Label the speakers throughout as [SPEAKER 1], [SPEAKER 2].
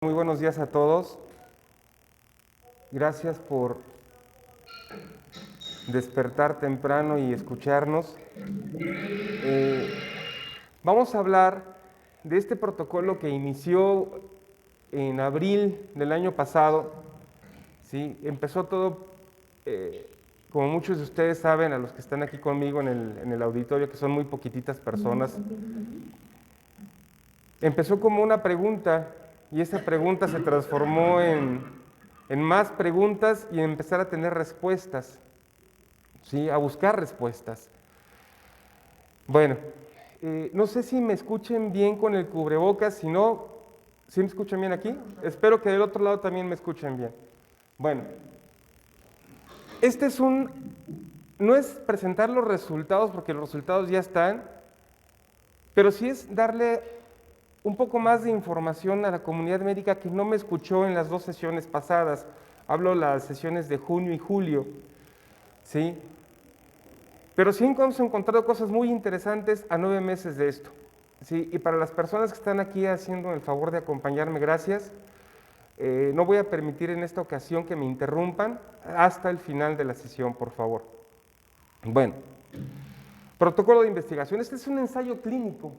[SPEAKER 1] Muy buenos días a todos. Gracias por despertar temprano y escucharnos. Vamos a hablar de este protocolo que inició en abril del año pasado. ¿Sí? Empezó todo, como muchos de ustedes saben, a los que están aquí conmigo en el auditorio, que son muy poquititas personas, empezó como una pregunta y esa pregunta se transformó en más preguntas y en empezar a tener respuestas, ¿sí? A buscar respuestas. Bueno, no sé si me escuchen bien con el cubrebocas, si no, ¿sí me escuchan bien aquí? Espero que del otro lado también me escuchen bien. Bueno, no es presentar los resultados porque los resultados ya están, pero sí es darle un poco más de información a la comunidad médica que no me escuchó en las dos sesiones pasadas. Hablo las sesiones de junio y julio, ¿sí? Pero sí hemos encontrado cosas muy interesantes a 9 meses de esto, ¿sí? Y para las personas que están aquí haciendo el favor de acompañarme, gracias. No voy a permitir en esta ocasión que me interrumpan hasta el final de la sesión, por favor. Bueno, protocolo de investigación. Este es un ensayo clínico.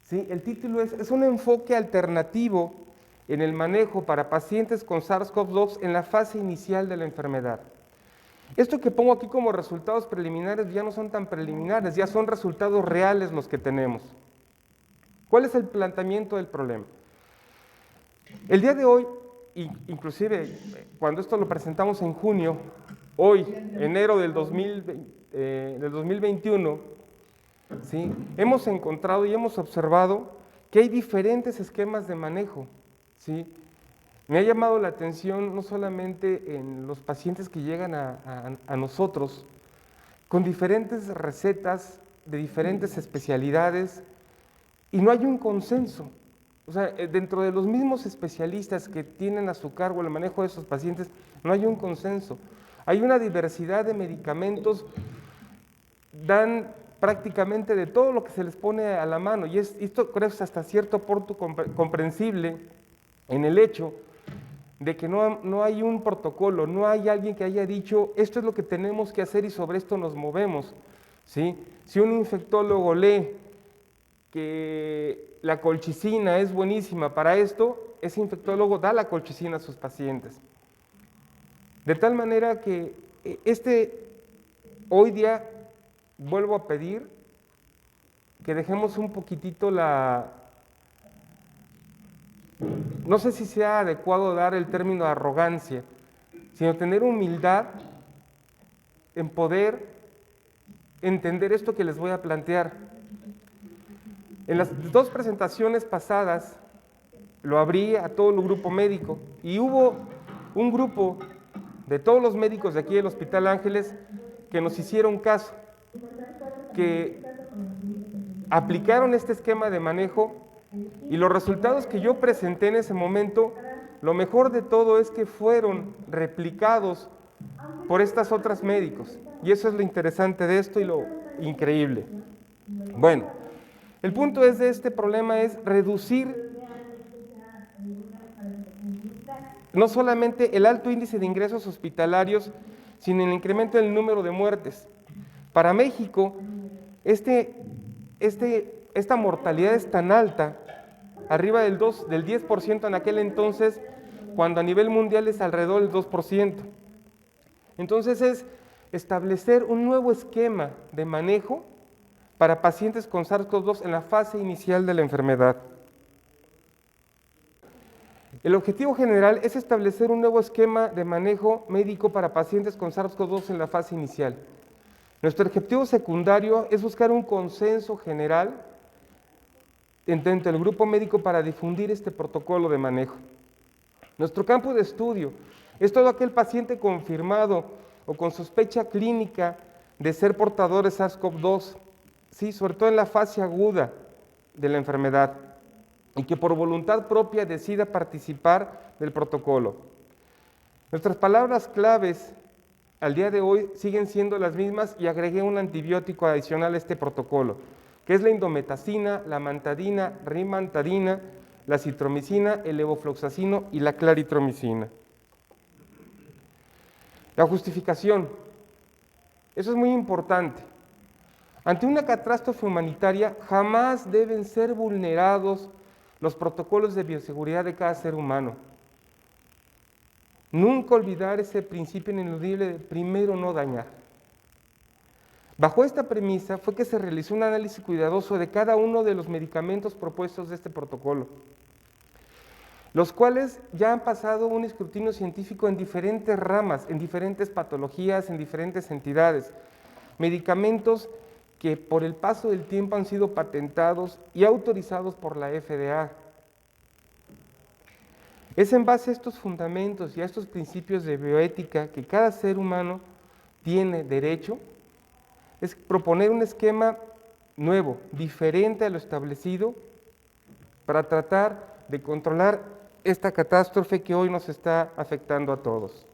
[SPEAKER 1] ¿Sí? El título es un enfoque alternativo en el manejo para pacientes con SARS-CoV-2 en la fase inicial de la enfermedad. Esto que pongo aquí como resultados preliminares ya no son tan preliminares, ya son resultados reales los que tenemos. ¿Cuál es el planteamiento del problema? El día de hoy, inclusive cuando esto lo presentamos en junio, hoy, enero del 2021, ¿sí? Hemos encontrado y hemos observado que hay diferentes esquemas de manejo, ¿sí? Me ha llamado la atención no solamente en los pacientes que llegan a nosotros con diferentes recetas de diferentes especialidades y no hay un consenso. O sea, dentro de los mismos especialistas que tienen a su cargo el manejo de esos pacientes, no hay un consenso. Hay una diversidad de medicamentos, dan prácticamente de todo lo que se les pone a la mano, y esto creo que es hasta cierto punto comprensible en el hecho de que no hay un protocolo, no hay alguien que haya dicho esto es lo que tenemos que hacer y sobre esto nos movemos, ¿sí? Si un infectólogo lee que la colchicina es buenísima para esto, ese infectólogo da la colchicina a sus pacientes. De tal manera que hoy día vuelvo a pedir que dejemos un poquitito no sé si sea adecuado dar el término arrogancia, sino tener humildad en poder entender esto que les voy a plantear. En las dos presentaciones pasadas lo abrí a todo el grupo médico y hubo un grupo de todos los médicos de aquí del Hospital Ángeles que nos hicieron caso, que aplicaron este esquema de manejo y los resultados que yo presenté en ese momento, lo mejor de todo es que fueron replicados por estas otras médicos. Y eso es lo interesante de esto y lo increíble. Bueno, el punto de este problema es reducir no solamente el alto índice de ingresos hospitalarios, sino el incremento del número de muertes. Para México, esta mortalidad es tan alta, arriba del 10% en aquel entonces, cuando a nivel mundial es alrededor del 2%. Entonces es establecer un nuevo esquema de manejo para pacientes con SARS-CoV-2 en la fase inicial de la enfermedad. El objetivo general es establecer un nuevo esquema de manejo médico para pacientes con SARS-CoV-2 en la fase inicial. Nuestro objetivo secundario es buscar un consenso general dentro del grupo médico para difundir este protocolo de manejo. Nuestro campo de estudio es todo aquel paciente confirmado o con sospecha clínica de ser portador de SARS-CoV-2, ¿sí? Sobre todo en la fase aguda de la enfermedad, y que por voluntad propia decida participar del protocolo. Nuestras palabras claves al día de hoy siguen siendo las mismas y agregué un antibiótico adicional a este protocolo, que es la indometacina, la mantadina, rimantadina, la citromicina, el levofloxacino y la claritromicina. La justificación, eso es muy importante. Ante una catástrofe humanitaria jamás deben ser vulnerados los protocolos de bioseguridad de cada ser humano. Nunca olvidar ese principio ineludible de primero no dañar. Bajo esta premisa fue que se realizó un análisis cuidadoso de cada uno de los medicamentos propuestos de este protocolo, los cuales ya han pasado un escrutinio científico en diferentes ramas, en diferentes patologías, en diferentes entidades. Medicamentos que por el paso del tiempo han sido patentados y autorizados por la FDA. Es en base a estos fundamentos y a estos principios de bioética que cada ser humano tiene derecho, es proponer un esquema nuevo, diferente a lo establecido, para tratar de controlar esta catástrofe que hoy nos está afectando a todos.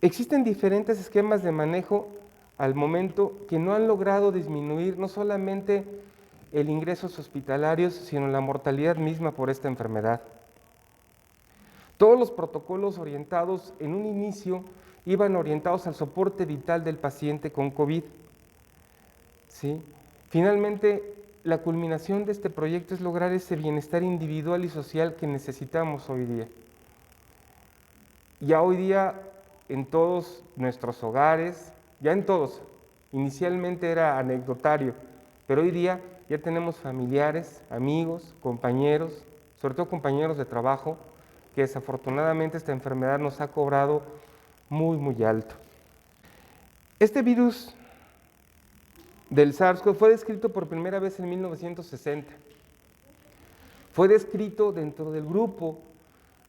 [SPEAKER 1] Existen diferentes esquemas de manejo al momento que no han logrado disminuir no solamente el ingresos hospitalarios, sino la mortalidad misma por esta enfermedad. Todos los protocolos orientados en un inicio iban orientados al soporte vital del paciente con COVID. ¿Sí? Finalmente, la culminación de este proyecto es lograr ese bienestar individual y social que necesitamos hoy día. Ya hoy día, en todos nuestros hogares, ya en todos, inicialmente era anecdotario, pero hoy día ya tenemos familiares, amigos, compañeros, sobre todo compañeros de trabajo, que desafortunadamente esta enfermedad nos ha cobrado muy, muy alto. Este virus del SARS-CoV fue descrito por primera vez en 1960. Fue descrito dentro del grupo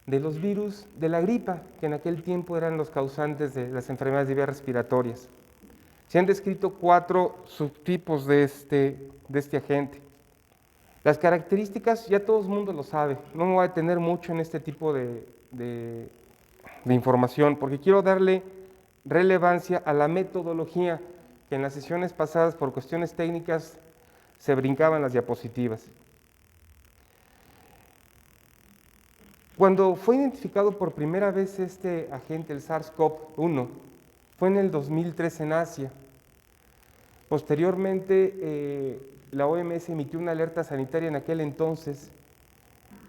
[SPEAKER 1] de los virus de la gripa, que en aquel tiempo eran los causantes de las enfermedades de vías respiratorias. Se han descrito 4 subtipos de este agente. Las características ya todo el mundo lo sabe, no me voy a detener mucho en este tipo de información, porque quiero darle relevancia a la metodología que en las sesiones pasadas por cuestiones técnicas se brincaban las diapositivas. Cuando fue identificado por primera vez este agente, el SARS-CoV-1, fue en el 2003 en Asia. Posteriormente, la OMS emitió una alerta sanitaria en aquel entonces,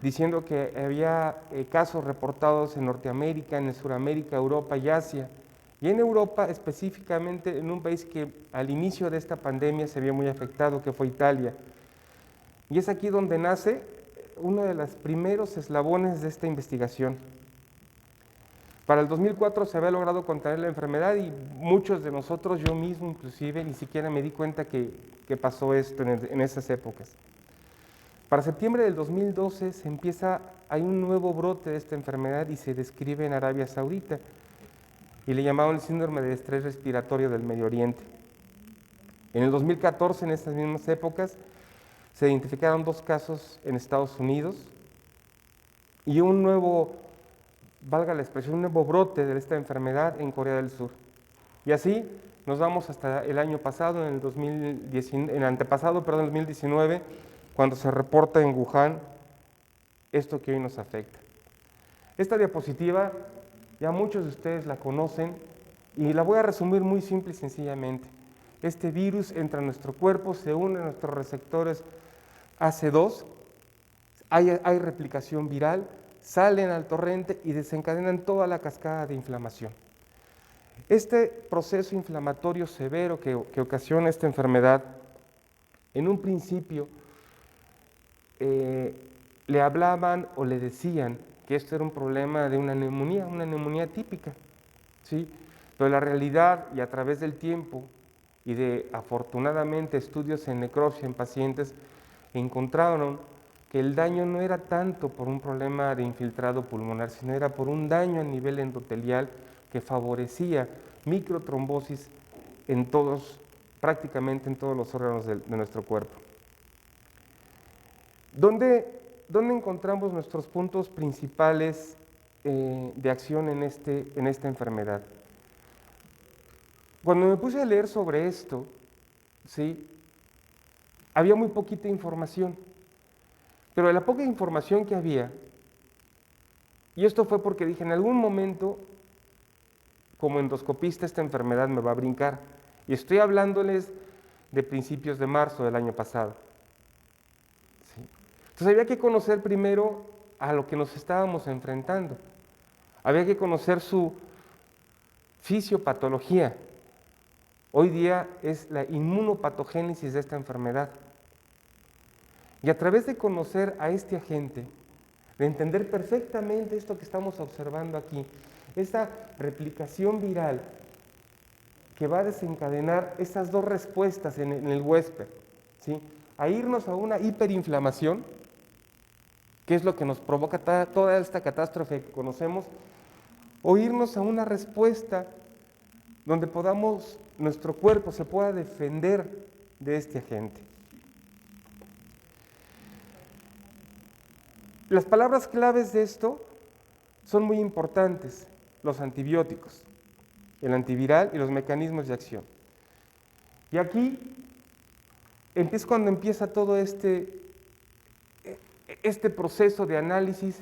[SPEAKER 1] diciendo que había casos reportados en Norteamérica, en Sudamérica, Europa y Asia. Y en Europa, específicamente en un país que al inicio de esta pandemia se vio muy afectado, que fue Italia. Y es aquí donde nace uno de los primeros eslabones de esta investigación. Para el 2004 se había logrado contener la enfermedad y muchos de nosotros, yo mismo inclusive, ni siquiera me di cuenta que pasó esto en esas épocas. Para septiembre del 2012 hay un nuevo brote de esta enfermedad y se describe en Arabia Saudita y le llamaban el síndrome de estrés respiratorio del Medio Oriente. En el 2014, en estas mismas épocas, se identificaron 2 casos en Estados Unidos y un nuevo, valga la expresión, un nuevo brote de esta enfermedad en Corea del Sur. Y así nos vamos hasta el año pasado, en el antepasado, 2019, cuando se reporta en Wuhan esto que hoy nos afecta. Esta diapositiva ya muchos de ustedes la conocen y la voy a resumir muy simple y sencillamente. Este virus entra en nuestro cuerpo, se une a nuestros receptores AC2, hay replicación viral, salen al torrente y desencadenan toda la cascada de inflamación. Este proceso inflamatorio severo que ocasiona esta enfermedad, en un principio le hablaban o le decían que esto era un problema de una neumonía típica, ¿sí? Pero la realidad y a través del tiempo y de afortunadamente estudios en necropsia en pacientes encontraron que el daño no era tanto por un problema de infiltrado pulmonar, sino era por un daño a nivel endotelial que favorecía microtrombosis prácticamente en todos los órganos de nuestro cuerpo. ¿Dónde encontramos nuestros puntos principales de acción en esta enfermedad? Cuando me puse a leer sobre esto, ¿sí?, había muy poquita información. Pero de la poca información que había, y esto fue porque dije, en algún momento, como endoscopista, esta enfermedad me va a brincar. Y estoy hablándoles de principios de marzo del año pasado. ¿Sí? Entonces había que conocer primero a lo que nos estábamos enfrentando. Había que conocer su fisiopatología. Hoy día es la inmunopatogénesis de esta enfermedad. Y a través de conocer a este agente, de entender perfectamente esto que estamos observando aquí, esta replicación viral que va a desencadenar estas dos respuestas en el huésped, ¿sí? A irnos a una hiperinflamación, que es lo que nos provoca toda esta catástrofe que conocemos, o irnos a una respuesta donde nuestro cuerpo se pueda defender de este agente. Las palabras claves de esto son muy importantes: los antibióticos, el antiviral y los mecanismos de acción. Y aquí es cuando empieza todo este proceso de análisis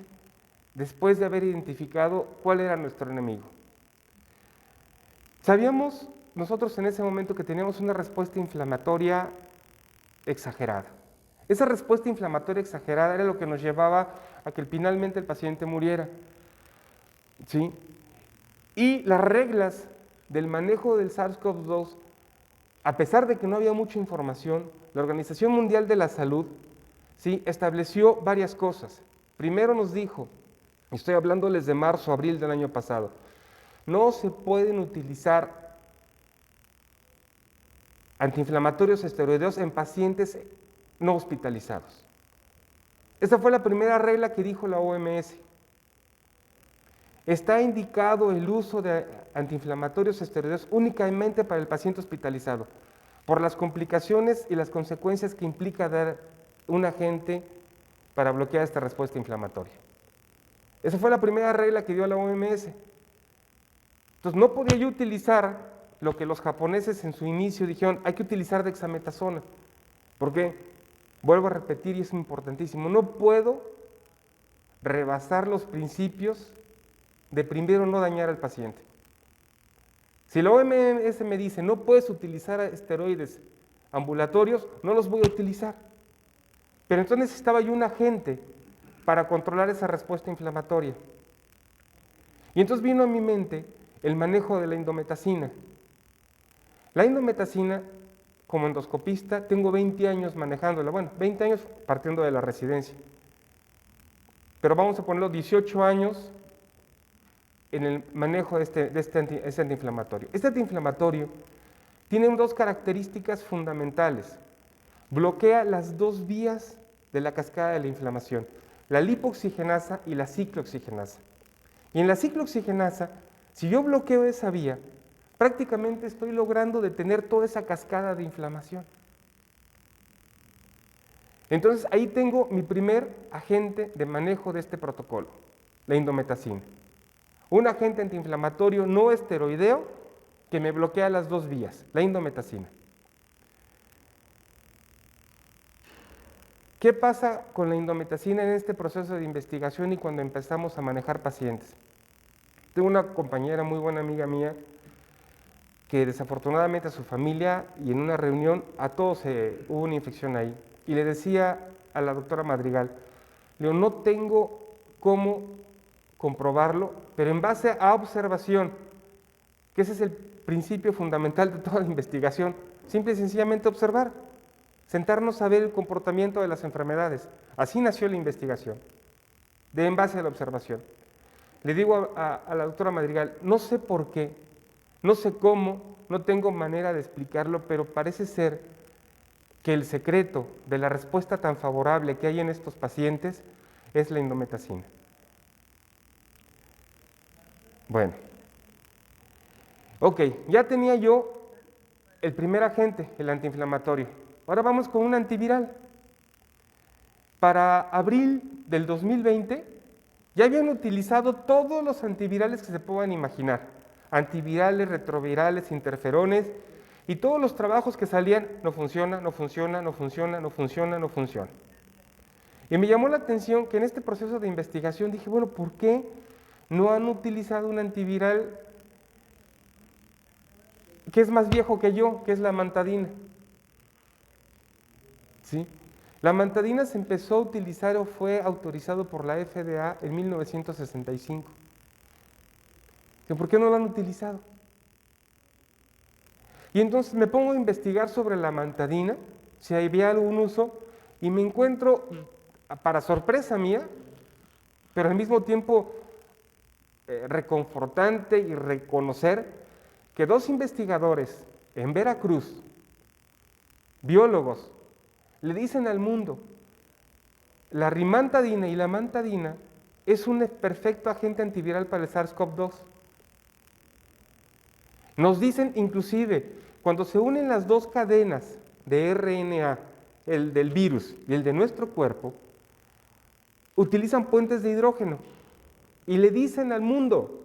[SPEAKER 1] después de haber identificado cuál era nuestro enemigo. Sabíamos nosotros en ese momento que teníamos una respuesta inflamatoria exagerada. Esa respuesta inflamatoria exagerada era lo que nos llevaba a que finalmente el paciente muriera, ¿sí? Y las reglas del manejo del SARS-CoV-2, a pesar de que no había mucha información, la Organización Mundial de la Salud, ¿sí?, estableció varias cosas. Primero nos dijo, estoy hablándoles de marzo, abril del año pasado, no se pueden utilizar antiinflamatorios esteroideos en pacientes no hospitalizados. Esta fue la primera regla que dijo la OMS. Está indicado el uso de antiinflamatorios esteroideos únicamente para el paciente hospitalizado, por las complicaciones y las consecuencias que implica dar un agente para bloquear esta respuesta inflamatoria. Esa fue la primera regla que dio la OMS. Entonces no podía yo utilizar lo que los japoneses en su inicio dijeron, hay que utilizar dexametasona. ¿Por qué? Vuelvo a repetir y es importantísimo, no puedo rebasar los principios de primero no dañar al paciente. Si la OMS me dice, no puedes utilizar esteroides ambulatorios, no los voy a utilizar. Pero entonces necesitaba yo un agente para controlar esa respuesta inflamatoria. Y entonces vino a mi mente el manejo de la indometacina. La indometacina, como endoscopista, tengo 20 años manejándola, bueno, 20 años partiendo de la residencia. Pero vamos a ponerlo 18 años en el manejo de este antiinflamatorio. Este antiinflamatorio tiene dos características fundamentales. Bloquea las dos vías de la cascada de la inflamación, la lipoxigenasa y la ciclooxigenasa. Y en la ciclooxigenasa, si yo bloqueo esa vía, prácticamente estoy logrando detener toda esa cascada de inflamación. Entonces ahí tengo mi primer agente de manejo de este protocolo, la indometacina. Un agente antiinflamatorio no esteroideo que me bloquea las dos vías, la indometacina. ¿Qué pasa con la indometacina en este proceso de investigación y cuando empezamos a manejar pacientes? Tengo una compañera, muy buena amiga mía, que desafortunadamente a su familia y en una reunión a todos hubo una infección ahí. Y le decía a la doctora Madrigal, le digo, no tengo cómo comprobarlo, pero en base a observación, que ese es el principio fundamental de toda la investigación, simple y sencillamente observar, sentarnos a ver el comportamiento de las enfermedades. Así nació la investigación, en base a la observación. Le digo a la doctora Madrigal, no sé por qué, no sé cómo, no tengo manera de explicarlo, pero parece ser que el secreto de la respuesta tan favorable que hay en estos pacientes es la indometacina. Bueno, ok, ya tenía yo el primer agente, el antiinflamatorio. Ahora vamos con un antiviral. Para abril del 2020 ya habían utilizado todos los antivirales que se puedan imaginar. Antivirales, retrovirales, interferones, Y todos los trabajos que salían, no funciona, no funciona, no funciona, no funciona, no funciona. Y me llamó la atención que en este proceso de investigación dije, bueno, ¿por qué no han utilizado un antiviral que es más viejo que yo, que es la amantadina? ¿Sí? La amantadina se empezó a utilizar o fue autorizado por la FDA en 1965. ¿Por qué no lo han utilizado? Y entonces me pongo a investigar sobre la amantadina, si había algún uso, y me encuentro, para sorpresa mía, pero al mismo tiempo reconfortante y reconocer que dos investigadores en Veracruz, biólogos, le dicen al mundo, la rimantadina y la amantadina es un perfecto agente antiviral para el SARS-CoV-2. Nos dicen inclusive, cuando se unen las dos cadenas de RNA, el del virus y el de nuestro cuerpo, utilizan puentes de hidrógeno y le dicen al mundo,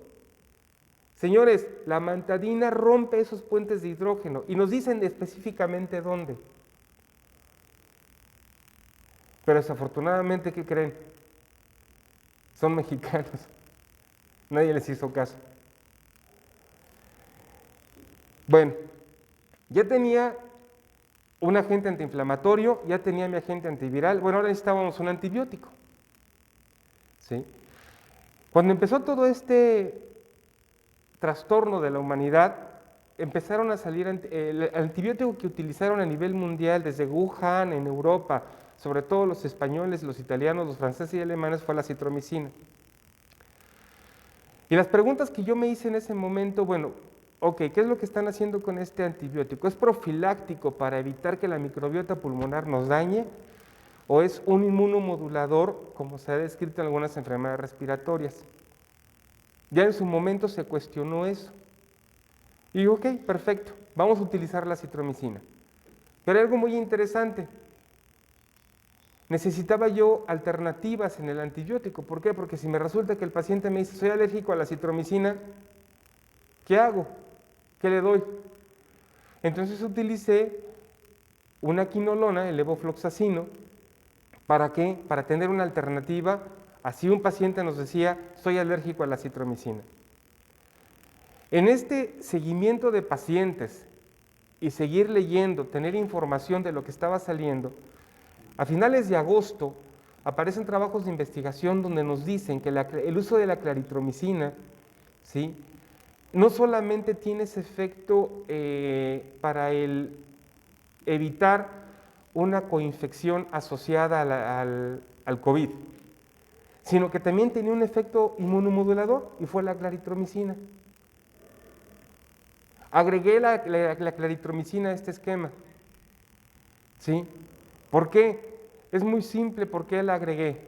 [SPEAKER 1] señores, la amantadina rompe esos puentes de hidrógeno y nos dicen específicamente dónde. Pero desafortunadamente, ¿qué creen? Son mexicanos. Nadie les hizo caso. Bueno, ya tenía un agente antiinflamatorio, ya tenía mi agente antiviral, bueno, ahora necesitábamos un antibiótico. ¿Sí? Cuando empezó todo este trastorno de la humanidad, empezaron a salir el antibiótico que utilizaron a nivel mundial desde Wuhan, en Europa, sobre todo los españoles, los italianos, los franceses y alemanes, fue la citromicina. Y las preguntas que yo me hice en ese momento, bueno, ok, ¿qué es lo que están haciendo con este antibiótico? ¿Es profiláctico para evitar que la microbiota pulmonar nos dañe? ¿O es un inmunomodulador, como se ha descrito en algunas enfermedades respiratorias? Ya en su momento se cuestionó eso. Y digo, ok, perfecto, vamos a utilizar la citromicina. Pero hay algo muy interesante. Necesitaba yo alternativas en el antibiótico. ¿Por qué? Porque si me resulta que el paciente me dice, soy alérgico a la citromicina, ¿qué hago? ¿Qué le doy? Entonces utilicé una quinolona, el levofloxacino. ¿Para qué? Para tener una alternativa, así un paciente nos decía, soy alérgico a la citromicina. En este seguimiento de pacientes y seguir leyendo, tener información de lo que estaba saliendo, a finales de agosto aparecen trabajos de investigación donde nos dicen que el uso de la claritromicina, ¿sí?, no solamente tiene ese efecto para evitar una coinfección asociada al COVID, sino que también tenía un efecto inmunomodulador y fue la claritromicina. Agregué la claritromicina a este esquema. ¿Sí? ¿Por qué? Es muy simple por qué la agregué.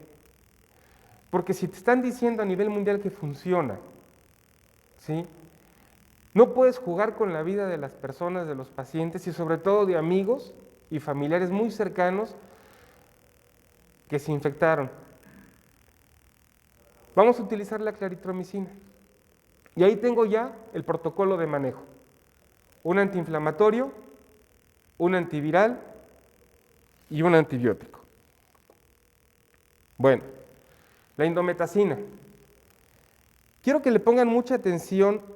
[SPEAKER 1] Porque si te están diciendo a nivel mundial que funciona, ¿sí?, no puedes jugar con la vida de las personas, de los pacientes y sobre todo de amigos y familiares muy cercanos que se infectaron. Vamos a utilizar la claritromicina. Y ahí tengo ya el protocolo de manejo. Un antiinflamatorio, un antiviral y un antibiótico. Bueno, la indometacina. Quiero que le pongan mucha atención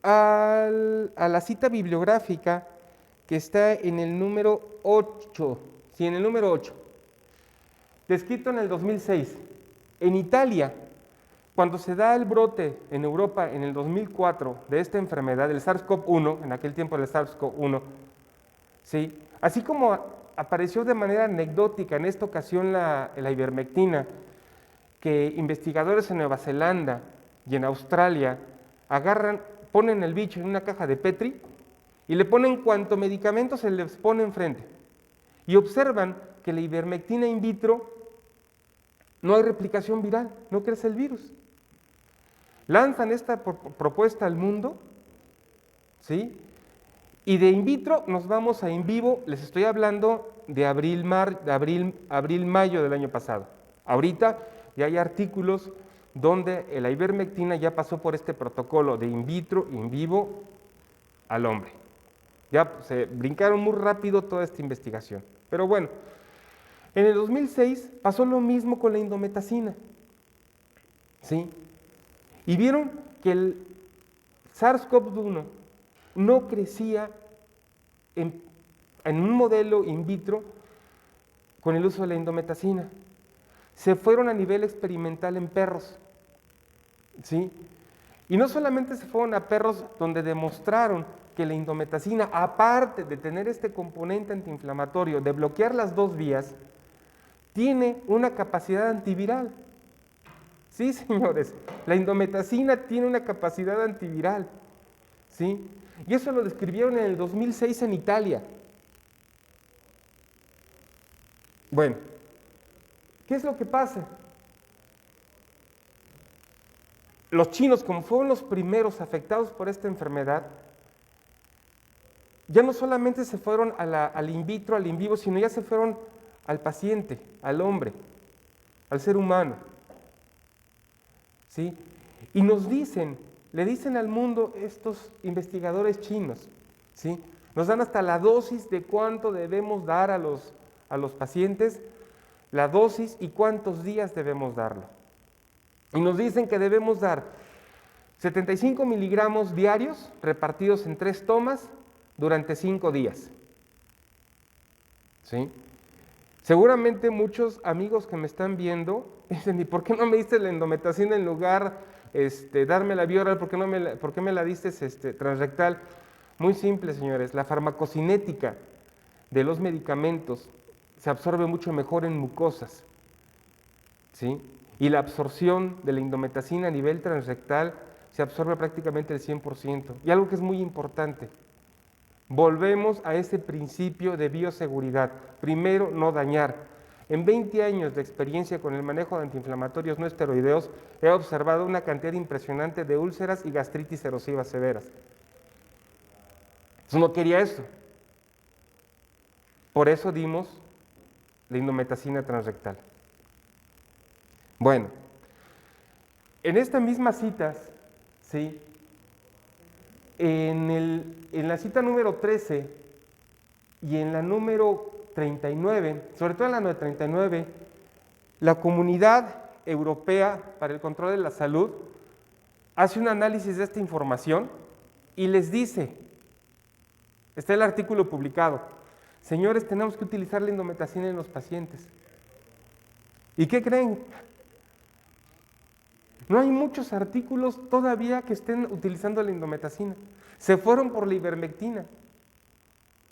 [SPEAKER 1] a la cita bibliográfica que está en el número 8, sí, en el número 8, descrito en el 2006. En Italia, cuando se da el brote en Europa en el 2004 de esta enfermedad, el SARS-CoV-1, en aquel tiempo el SARS-CoV-1, ¿sí?, así como apareció de manera anecdótica en esta ocasión la ivermectina, que investigadores en Nueva Zelanda y en Australia ponen el bicho en una caja de Petri y le ponen cuanto medicamento se les pone enfrente y observan que la ivermectina in vitro no hay replicación viral, no crece el virus. Lanzan esta propuesta al mundo, ¿sí?, y de in vitro nos vamos a in vivo. Les estoy hablando de abril-mayo del año pasado. Ahorita ya hay artículos donde la ivermectina ya pasó por este protocolo de in vitro, in vivo al hombre. Ya se brincaron muy rápido toda esta investigación. Pero bueno, en el 2006 pasó lo mismo con la indometacina, ¿sí? Y vieron que el SARS-CoV-1 no crecía en un modelo in vitro con el uso de la indometacina. Se fueron a nivel experimental en perros, ¿sí? Y no solamente se fueron a perros donde demostraron que la indometacina, aparte de tener este componente antiinflamatorio, de bloquear las dos vías, tiene una capacidad antiviral. Sí, señores, la indometacina tiene una capacidad antiviral, ¿sí? Y eso lo describieron en el 2006 en Italia. Bueno, ¿qué es lo que pasa? Los chinos, como fueron los primeros afectados por esta enfermedad, ya no solamente se fueron al in vitro, al in vivo, sino ya se fueron al paciente, al hombre, al ser humano, ¿sí? Y nos dicen, le dicen al mundo estos investigadores chinos, ¿sí? Nos dan hasta la dosis de cuánto debemos dar a los pacientes, la dosis y cuántos días debemos darlo. Y nos dicen que debemos dar 75 miligramos diarios repartidos en 3 tomas durante 5 días. ¿Sí? Seguramente muchos amigos que me están viendo dicen, ¿y por qué no me diste la indometacina en lugar darme la vía oral? ¿Por qué me la diste transrectal? Muy simple, señores, la farmacocinética de los medicamentos se absorbe mucho mejor en mucosas, ¿sí? Y la absorción de la indometacina a nivel transrectal se absorbe prácticamente el 100%. Y algo que es muy importante, volvemos a ese principio de bioseguridad. Primero, no dañar. En 20 años de experiencia con el manejo de antiinflamatorios no esteroideos, he observado una cantidad impresionante de úlceras y gastritis erosivas severas. Entonces no quería eso. Por eso dimos la indometacina transrectal. Bueno, en estas mismas citas, ¿sí? En la cita número 13 y en la número 39, sobre todo en la número 39, la Comunidad Europea para el Control de la Salud hace un análisis de esta información y les dice, está el artículo publicado, señores, tenemos que utilizar la indometacina en los pacientes. ¿Y qué creen? No hay muchos artículos todavía que estén utilizando la indometacina. Se fueron por la ivermectina,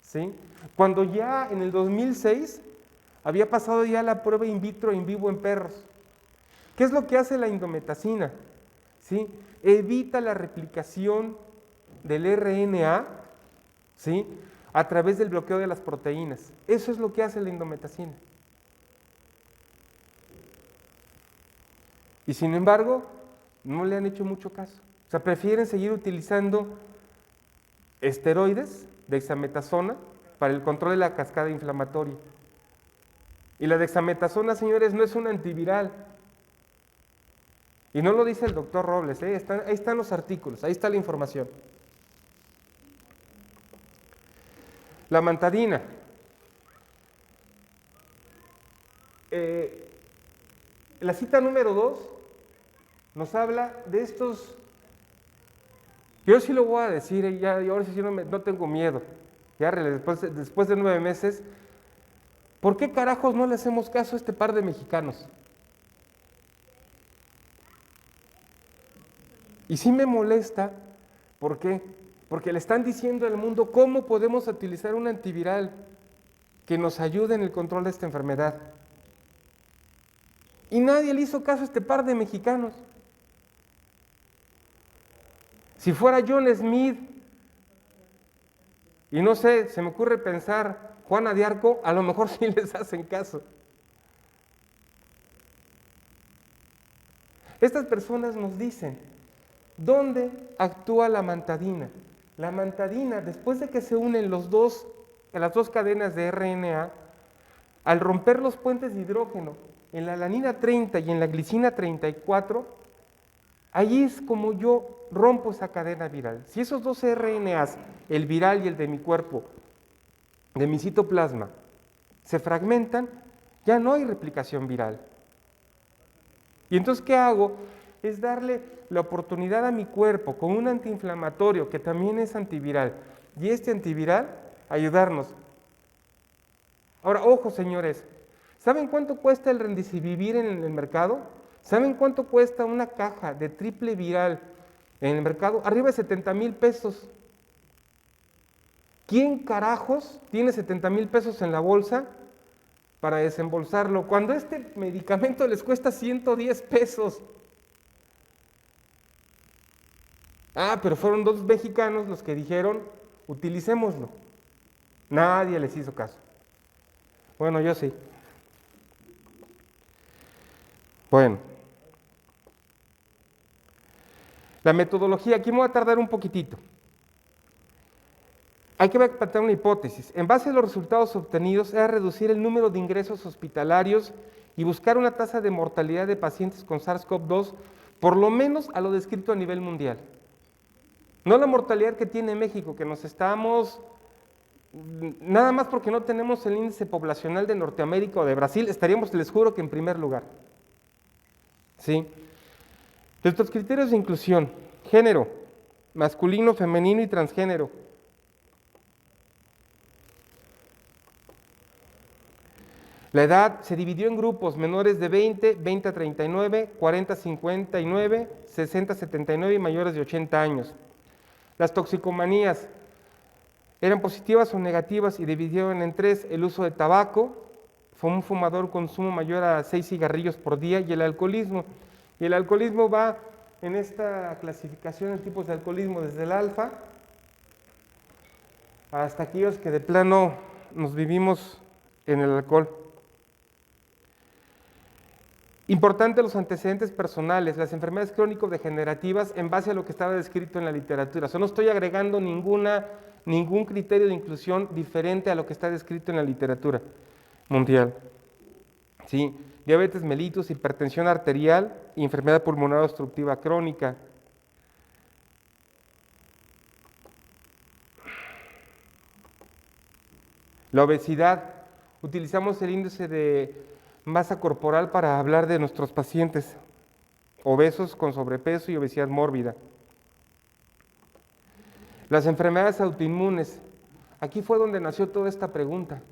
[SPEAKER 1] ¿sí? Cuando ya en el 2006 había pasado ya la prueba in vitro e in vivo en perros. ¿Qué es lo que hace la indometacina? ¿Sí? Evita la replicación del RNA, ¿sí? A través del bloqueo de las proteínas. Eso es lo que hace la indometacina. Y sin embargo, no le han hecho mucho caso. O sea, prefieren seguir utilizando esteroides, dexametasona, para el control de la cascada inflamatoria. Y la dexametasona, señores, no es un antiviral. Y no lo dice el doctor Robles, ahí están los artículos, ahí está la información. La amantadina. La cita número 2 nos habla de estos, yo sí lo voy a decir, ya, y ahora sí no tengo miedo, ya después de 9 meses, ¿por qué carajos no le hacemos caso a este par de mexicanos? Y sí me molesta, ¿por qué? Porque le están diciendo al mundo cómo podemos utilizar un antiviral que nos ayude en el control de esta enfermedad. Y nadie le hizo caso a este par de mexicanos. Si fuera John Smith, y no sé, se me ocurre pensar, Juana de Arco, a lo mejor sí les hacen caso. Estas personas nos dicen, ¿dónde actúa la amantadina? La amantadina, después de que se unen las dos cadenas de RNA, al romper los puentes de hidrógeno en la alanina 30 y en la glicina 34, Ahí es como yo rompo esa cadena viral. Si esos dos RNAs, el viral y el de mi cuerpo, de mi citoplasma, se fragmentan, ya no hay replicación viral. Y entonces, ¿qué hago? Es darle la oportunidad a mi cuerpo con un antiinflamatorio que también es antiviral, y este antiviral ayudarnos. Ahora, ojo, señores, ¿saben cuánto cuesta el Remdesivir en el mercado? ¿Saben cuánto cuesta una caja de triple viral en el mercado? Arriba de 70,000 pesos. ¿Quién carajos tiene 70,000 pesos en la bolsa para desembolsarlo cuando este medicamento les cuesta 110 pesos? Ah, pero fueron 2 mexicanos los que dijeron, utilicémoslo. Nadie les hizo caso. Bueno, yo sí. Bueno. La metodología, aquí me voy a tardar un poquitito. Hay que plantear una hipótesis. En base a los resultados obtenidos, es reducir el número de ingresos hospitalarios y buscar una tasa de mortalidad de pacientes con SARS-CoV-2 por lo menos a lo descrito a nivel mundial. No la mortalidad que tiene México, que nos estamos, nada más porque no tenemos el índice poblacional de Norteamérica o de Brasil, estaríamos, les juro, que en primer lugar. ¿Sí? Estos criterios de inclusión: género, masculino, femenino y transgénero. La edad se dividió en grupos: menores de 20, 20 a 39, 40 a 59, 60 a 79 y mayores de 80 años. Las toxicomanías eran positivas o negativas y dividieron en 3: el uso de tabaco, fue un fumador consumo mayor a 6 cigarrillos por día, y el alcoholismo. Y el alcoholismo va en esta clasificación de tipos de alcoholismo desde el alfa hasta aquellos que de plano nos vivimos en el alcohol. Importante los antecedentes personales, las enfermedades crónico-degenerativas en base a lo que estaba descrito en la literatura. O sea, no estoy agregando ningún criterio de inclusión diferente a lo que está descrito en la literatura mundial. ¿Sí? Diabetes mellitus, hipertensión arterial y enfermedad pulmonar obstructiva crónica. La obesidad, utilizamos el índice de masa corporal para hablar de nuestros pacientes obesos con sobrepeso y obesidad mórbida. Las enfermedades autoinmunes, aquí fue donde nació toda esta pregunta.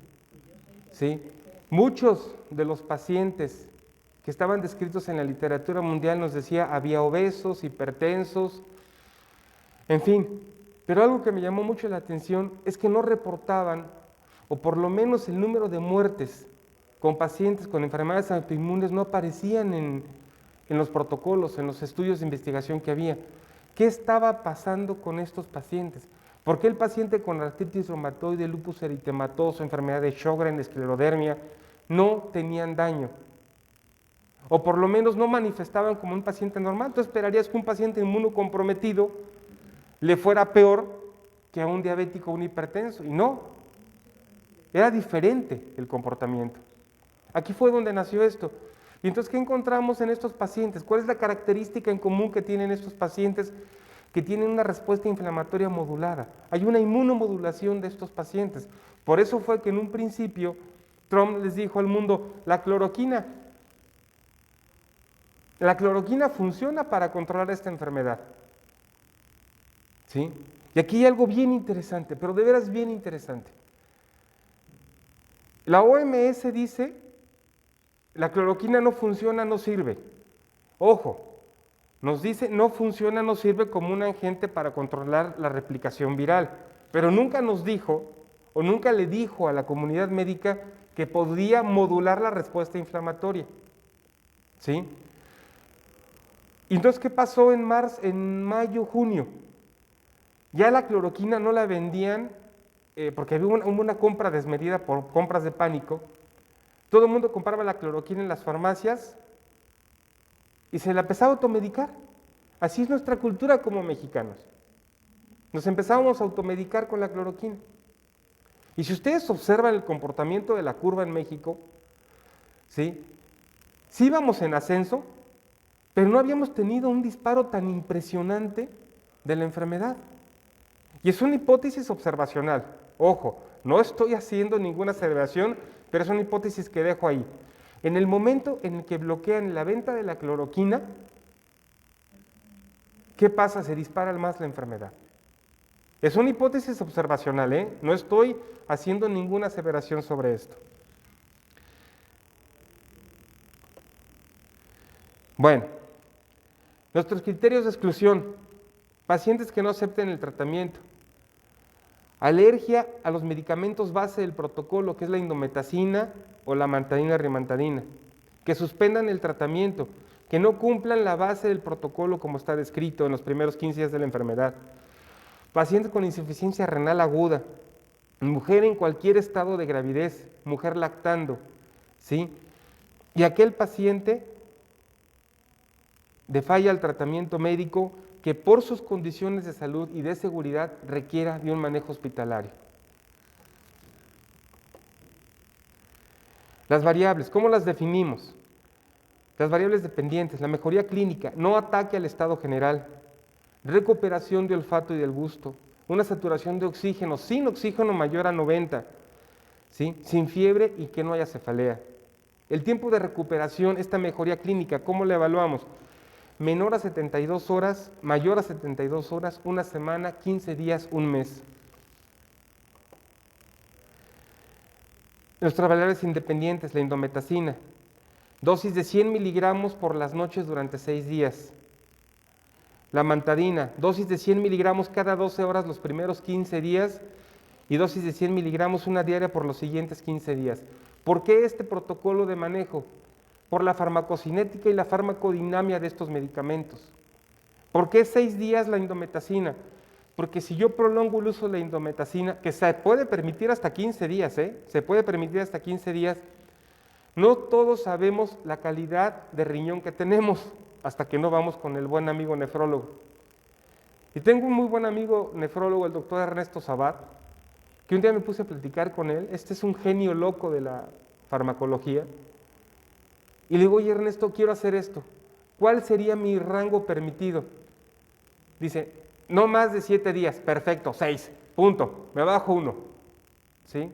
[SPEAKER 1] ¿Sí? Muchos de los pacientes que estaban descritos en la literatura mundial nos decía había obesos, hipertensos, en fin, pero algo que me llamó mucho la atención es que no reportaban, o por lo menos el número de muertes con pacientes con enfermedades autoinmunes no aparecían en los protocolos, en los estudios de investigación que había. ¿Qué estaba pasando con estos pacientes? ¿Por qué el paciente con artritis reumatoide, lupus eritematoso, enfermedad de Sjögren, esclerodermia, no tenían daño? O por lo menos no manifestaban como un paciente normal. Tú esperarías que un paciente inmunocomprometido le fuera peor que a un diabético o un hipertenso, y no. Era diferente el comportamiento. Aquí fue donde nació esto. Y entonces, ¿qué encontramos en estos pacientes? ¿Cuál es la característica en común que tienen estos pacientes que tienen una respuesta inflamatoria modulada? Hay una inmunomodulación de estos pacientes. Por eso fue que en un principio Trump les dijo al mundo, la cloroquina funciona para controlar esta enfermedad. ¿Sí? Y aquí hay algo bien interesante, pero de veras bien interesante. La OMS dice, la cloroquina no funciona, no sirve. Ojo, nos dice no funciona, no sirve como un agente para controlar la replicación viral, pero nunca nos dijo, o nunca le dijo a la comunidad médica que podía modular la respuesta inflamatoria. ¿Sí? Y entonces, ¿qué pasó en mayo, junio? Ya la cloroquina no la vendían porque había una compra desmedida por compras de pánico. Todo el mundo compraba la cloroquina en las farmacias y se la empezaba a automedicar. Así es nuestra cultura como mexicanos. Nos empezábamos a automedicar con la cloroquina. Y si ustedes observan el comportamiento de la curva en México, ¿sí? Sí íbamos en ascenso, pero no habíamos tenido un disparo tan impresionante de la enfermedad. Y es una hipótesis observacional. Ojo, no estoy haciendo ninguna aseveración, pero es una hipótesis que dejo ahí. En el momento en el que bloquean la venta de la cloroquina, ¿qué pasa? Se dispara más la enfermedad. Es una hipótesis observacional, ¿eh? No estoy haciendo ninguna aseveración sobre esto. Bueno, nuestros criterios de exclusión. Pacientes que no acepten el tratamiento. Alergia a los medicamentos base del protocolo, que es la indometacina o la amantadina rimantadina. Que suspendan el tratamiento, que no cumplan la base del protocolo como está descrito en los primeros 15 días de la enfermedad. Pacientes con insuficiencia renal aguda, mujer en cualquier estado de gravidez, mujer lactando, ¿sí? Y aquel paciente de falla al tratamiento médico que por sus condiciones de salud y de seguridad requiera de un manejo hospitalario. Las variables, ¿cómo las definimos? Las variables dependientes, la mejoría clínica, no ataque al estado general, recuperación de olfato y del gusto, una saturación de oxígeno, sin oxígeno mayor a 90, ¿sí? Sin fiebre y que no haya cefalea. El tiempo de recuperación, esta mejoría clínica, ¿cómo la evaluamos? Menor a 72 horas, mayor a 72 horas, una semana, 15 días, un mes. Nuestras variables independientes, la indometacina, dosis de 100 miligramos por las noches durante 6 días. La amantadina, dosis de 100 miligramos cada 12 horas los primeros 15 días y dosis de 100 miligramos una diaria por los siguientes 15 días. ¿Por qué este protocolo de manejo? Por la farmacocinética y la farmacodinamia de estos medicamentos. ¿Por qué 6 días la indometacina? Porque si yo prolongo el uso de la indometacina, que se puede permitir hasta 15 días, se puede permitir hasta 15 días, no todos sabemos la calidad de riñón que tenemos hasta que no vamos con el buen amigo nefrólogo. Y tengo un muy buen amigo nefrólogo, el doctor Ernesto Sabat, que un día me puse a platicar con él. Este es un genio loco de la farmacología. Y le digo, oye Ernesto, quiero hacer esto. ¿Cuál sería mi rango permitido? Dice, no más de 7 días. Perfecto, 6, punto. Me bajo 1. ¿Sí?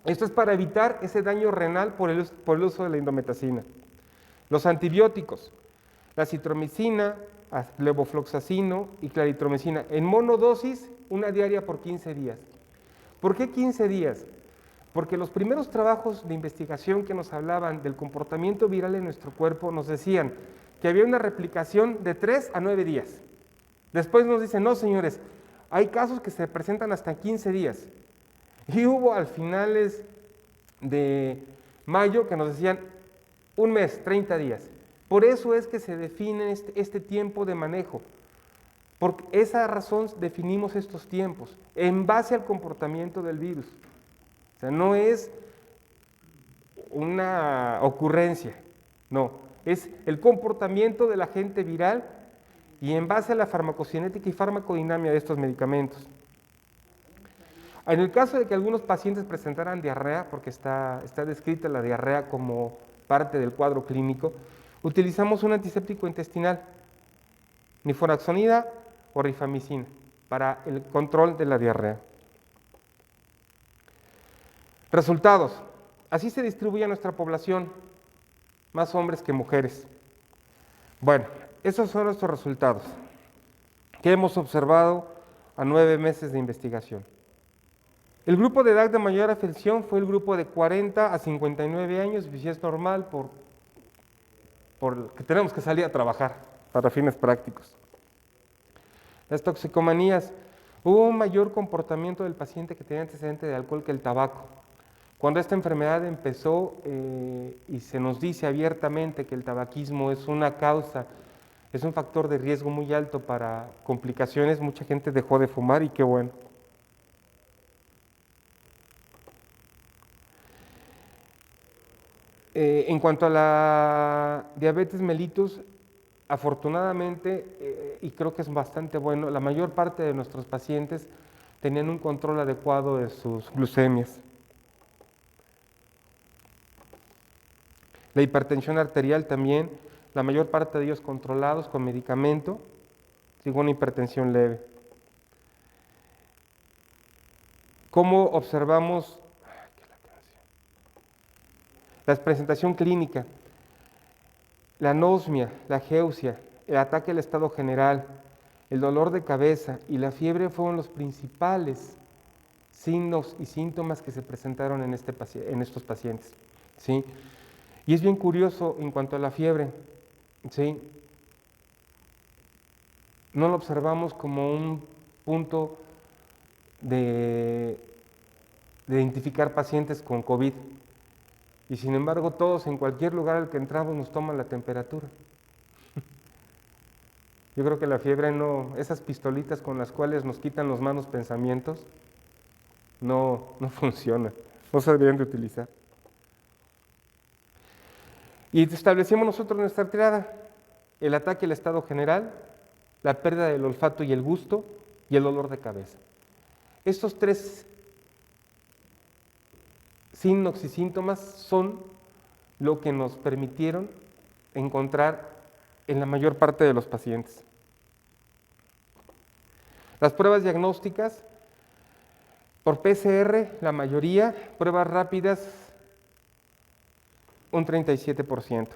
[SPEAKER 1] Esto es para evitar ese daño renal por el uso de la indometacina. Los antibióticos, la citromicina, levofloxacino y claritromicina, en monodosis, una diaria por 15 días. ¿Por qué 15 días? Porque los primeros trabajos de investigación que nos hablaban del comportamiento viral en nuestro cuerpo nos decían que había una replicación de 3 a 9 días. Después nos dicen, no señores, hay casos que se presentan hasta 15 días. Y hubo al finales de mayo que nos decían un mes, 30 días. Por eso es que se define este tiempo de manejo. Por esa razón definimos estos tiempos, en base al comportamiento del virus. O sea, no es una ocurrencia, no, es el comportamiento del agente viral y en base a la farmacocinética y farmacodinamia de estos medicamentos. En el caso de que algunos pacientes presentaran diarrea, porque está descrita la diarrea como parte del cuadro clínico, utilizamos un antiséptico intestinal, nifuraxonida o rifamicina, para el control de la diarrea. Resultados. Así se distribuye nuestra población, más hombres que mujeres. Bueno, esos son nuestros resultados que hemos observado a 9 meses de investigación. El grupo de edad de mayor afección fue el grupo de 40 a 59 años, y si es normal por que tenemos que salir a trabajar para fines prácticos. Las toxicomanías, hubo un mayor comportamiento del paciente que tenía antecedente de alcohol que el tabaco. Cuando esta enfermedad empezó y se nos dice abiertamente que el tabaquismo es una causa, es un factor de riesgo muy alto para complicaciones, mucha gente dejó de fumar y qué bueno. En cuanto a la diabetes mellitus, afortunadamente, y creo que es bastante bueno, la mayor parte de nuestros pacientes tenían un control adecuado de sus glucemias. La hipertensión arterial también la mayor parte de ellos controlados con medicamento, sin una hipertensión leve. ¿Cómo observamos la presentación clínica? La anosmia, la ageusia, el ataque al estado general, el dolor de cabeza y la fiebre fueron los principales signos y síntomas que se presentaron en estos pacientes, ¿sí? Y es bien curioso en cuanto a la fiebre, ¿sí? No lo observamos como un punto de identificar pacientes con COVID. Y sin embargo, todos en cualquier lugar al que entramos nos toman la temperatura. Yo creo que la fiebre no, esas pistolitas con las cuales nos quitan los malos pensamientos, no funcionan, no se deberían de utilizar. Y establecimos nosotros nuestra triada: el ataque al estado general, la pérdida del olfato y el gusto, y el dolor de cabeza. Estos tres signos y síntomas son lo que nos permitieron encontrar en la mayor parte de los pacientes. Las pruebas diagnósticas, por PCR, la mayoría, pruebas rápidas, un 37%.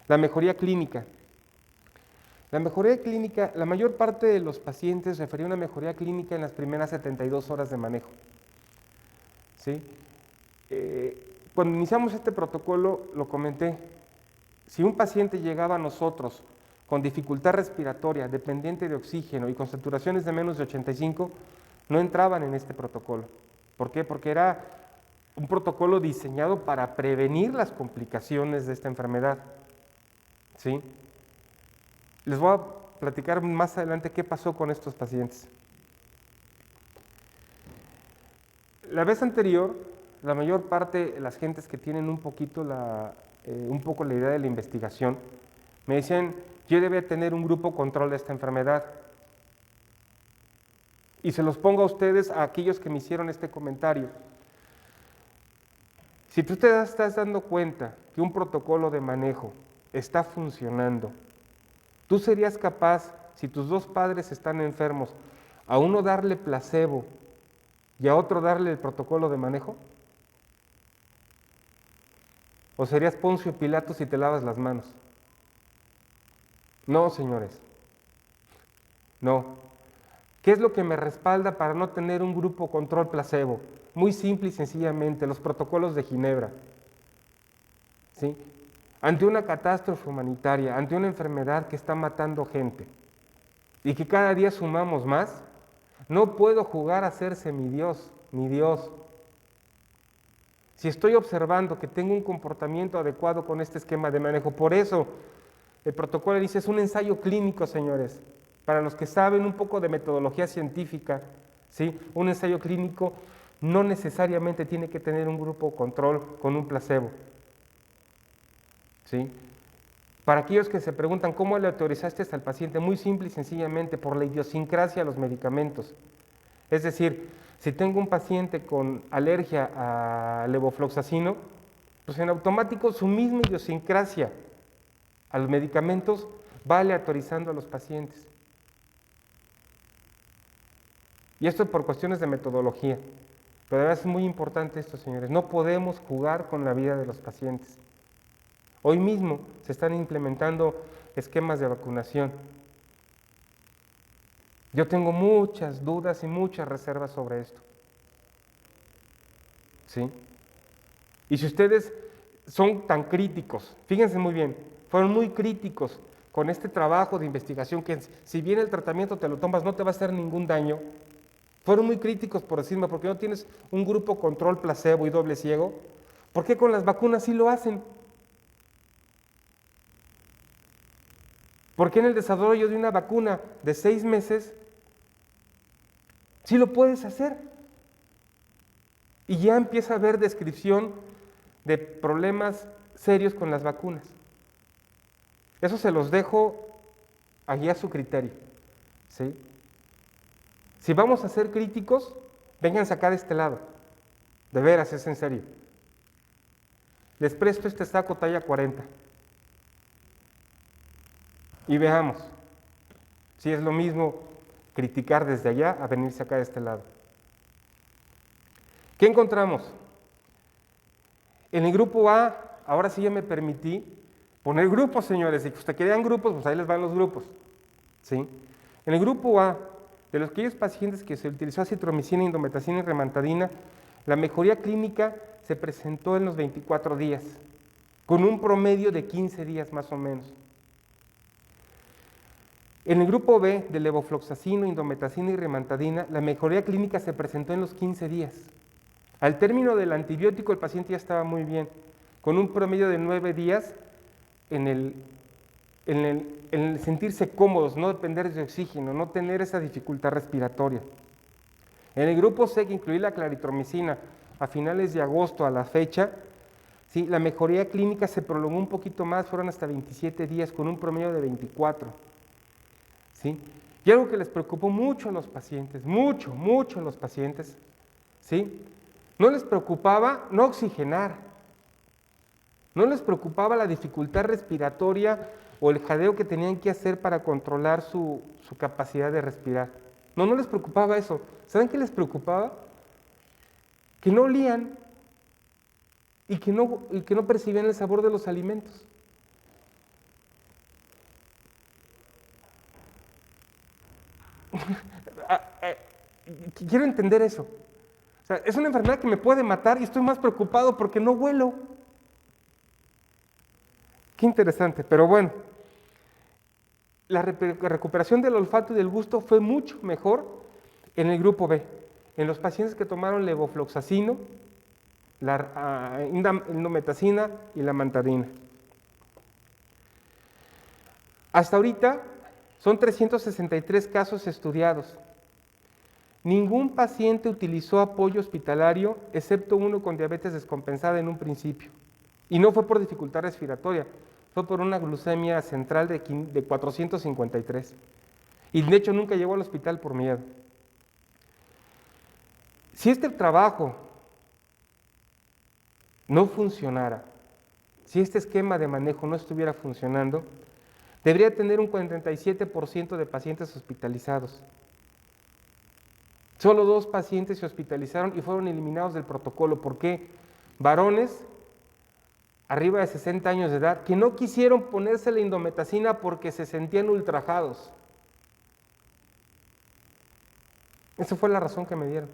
[SPEAKER 1] La mejoría clínica. La mejoría clínica, la mayor parte de los pacientes refería a una mejoría clínica en las primeras 72 horas de manejo, ¿sí? Cuando iniciamos este protocolo, lo comenté, si un paciente llegaba a nosotros con dificultad respiratoria, dependiente de oxígeno y con saturaciones de menos de 85, no entraban en este protocolo. ¿Por qué? Porque era un protocolo diseñado para prevenir las complicaciones de esta enfermedad, ¿sí? Les voy a platicar más adelante qué pasó con estos pacientes. La vez anterior, la mayor parte de las gentes que tienen un poco la idea de la investigación, me decían, yo debía tener un grupo control de esta enfermedad. Y se los pongo a ustedes, a aquellos que me hicieron este comentario. Si tú te estás dando cuenta que un protocolo de manejo está funcionando, ¿tú serías capaz, si tus dos padres están enfermos, a uno darle placebo y a otro darle el protocolo de manejo? ¿O serías Poncio Pilato si te lavas las manos? No, señores. No. ¿Qué es lo que me respalda para no tener un grupo control placebo? Muy simple y sencillamente, los protocolos de Ginebra, ¿sí? Ante una catástrofe humanitaria, ante una enfermedad que está matando gente y que cada día sumamos más, no puedo jugar a hacerse mi Dios, mi Dios. Si estoy observando que tengo un comportamiento adecuado con este esquema de manejo, por eso el protocolo dice es un ensayo clínico, señores. Para los que saben un poco de metodología científica, ¿sí? Un ensayo clínico no necesariamente tiene que tener un grupo control con un placebo, ¿sí? Para aquellos que se preguntan cómo le autorizaste al paciente, muy simple y sencillamente por la idiosincrasia de los medicamentos. Es decir, si tengo un paciente con alergia a levofloxacino, pues en automático su misma idiosincrasia a los medicamentos va aleatorizando a los pacientes. Y esto por cuestiones de metodología. Pero además es muy importante esto, señores. No podemos jugar con la vida de los pacientes. Hoy mismo se están implementando esquemas de vacunación. Yo tengo muchas dudas y muchas reservas sobre esto, ¿sí? Y si ustedes son tan críticos, fíjense muy bien, fueron muy críticos con este trabajo de investigación que si bien el tratamiento te lo tomas no te va a hacer ningún daño, fueron muy críticos por decirme, ¿por qué no tienes un grupo control placebo y doble ciego? ¿Por qué con las vacunas sí lo hacen? ¿Por qué en el desarrollo de una vacuna de 6 meses sí lo puedes hacer? Y ya empieza a haber descripción de problemas serios con las vacunas. Eso se los dejo allí a su criterio, ¿sí? Si vamos a ser críticos, vengan a sacar este lado. De veras, es en serio. Les presto este saco talla 40. Y veamos si es lo mismo criticar desde allá a venirse acá de este lado. ¿Qué encontramos? En el grupo A, ahora sí ya me permití poner grupos, señores. Si usted querían grupos, pues ahí les van los grupos. ¿Sí? En el grupo A, de los aquellos pacientes que se utilizó acitromicina, indometacina y remantadina, la mejoría clínica se presentó en los 24 días, con un promedio de 15 días más o menos. En el grupo B, de levofloxacino, indometacina y remantadina, la mejoría clínica se presentó en los 15 días. Al término del antibiótico, el paciente ya estaba muy bien, con un promedio de 9 días en el sentirse cómodos, no depender de oxígeno, no tener esa dificultad respiratoria. En el grupo C, que incluía la claritromicina, a finales de agosto a la fecha, ¿sí? La mejoría clínica se prolongó un poquito más, fueron hasta 27 días, con un promedio de 24. ¿Sí? Y algo que les preocupó mucho a los pacientes, mucho a los pacientes, ¿sí? No les preocupaba no oxigenar, no les preocupaba la dificultad respiratoria o el jadeo que tenían que hacer para controlar su capacidad de respirar. No les preocupaba eso. ¿Saben qué les preocupaba? Que no olían y que no percibían el sabor de los alimentos. Quiero entender eso. O sea, es una enfermedad que me puede matar y estoy más preocupado porque no huelo. Qué interesante, pero bueno. La recuperación del olfato y del gusto fue mucho mejor en el grupo B, en los pacientes que tomaron levofloxacino, la indometacina y la mantadina. Hasta ahorita son 363 casos estudiados. Ningún paciente utilizó apoyo hospitalario, excepto uno con diabetes descompensada en un principio. Y no fue por dificultad respiratoria, fue por una glucemia central de 453. Y de hecho nunca llegó al hospital por miedo. Si este trabajo no funcionara, si este esquema de manejo no estuviera funcionando, debería tener un 47% de pacientes hospitalizados. Solo 2 pacientes se hospitalizaron y fueron eliminados del protocolo. ¿Por qué? Varones arriba de 60 años de edad que no quisieron ponerse la indometacina porque se sentían ultrajados. Esa fue la razón que me dieron.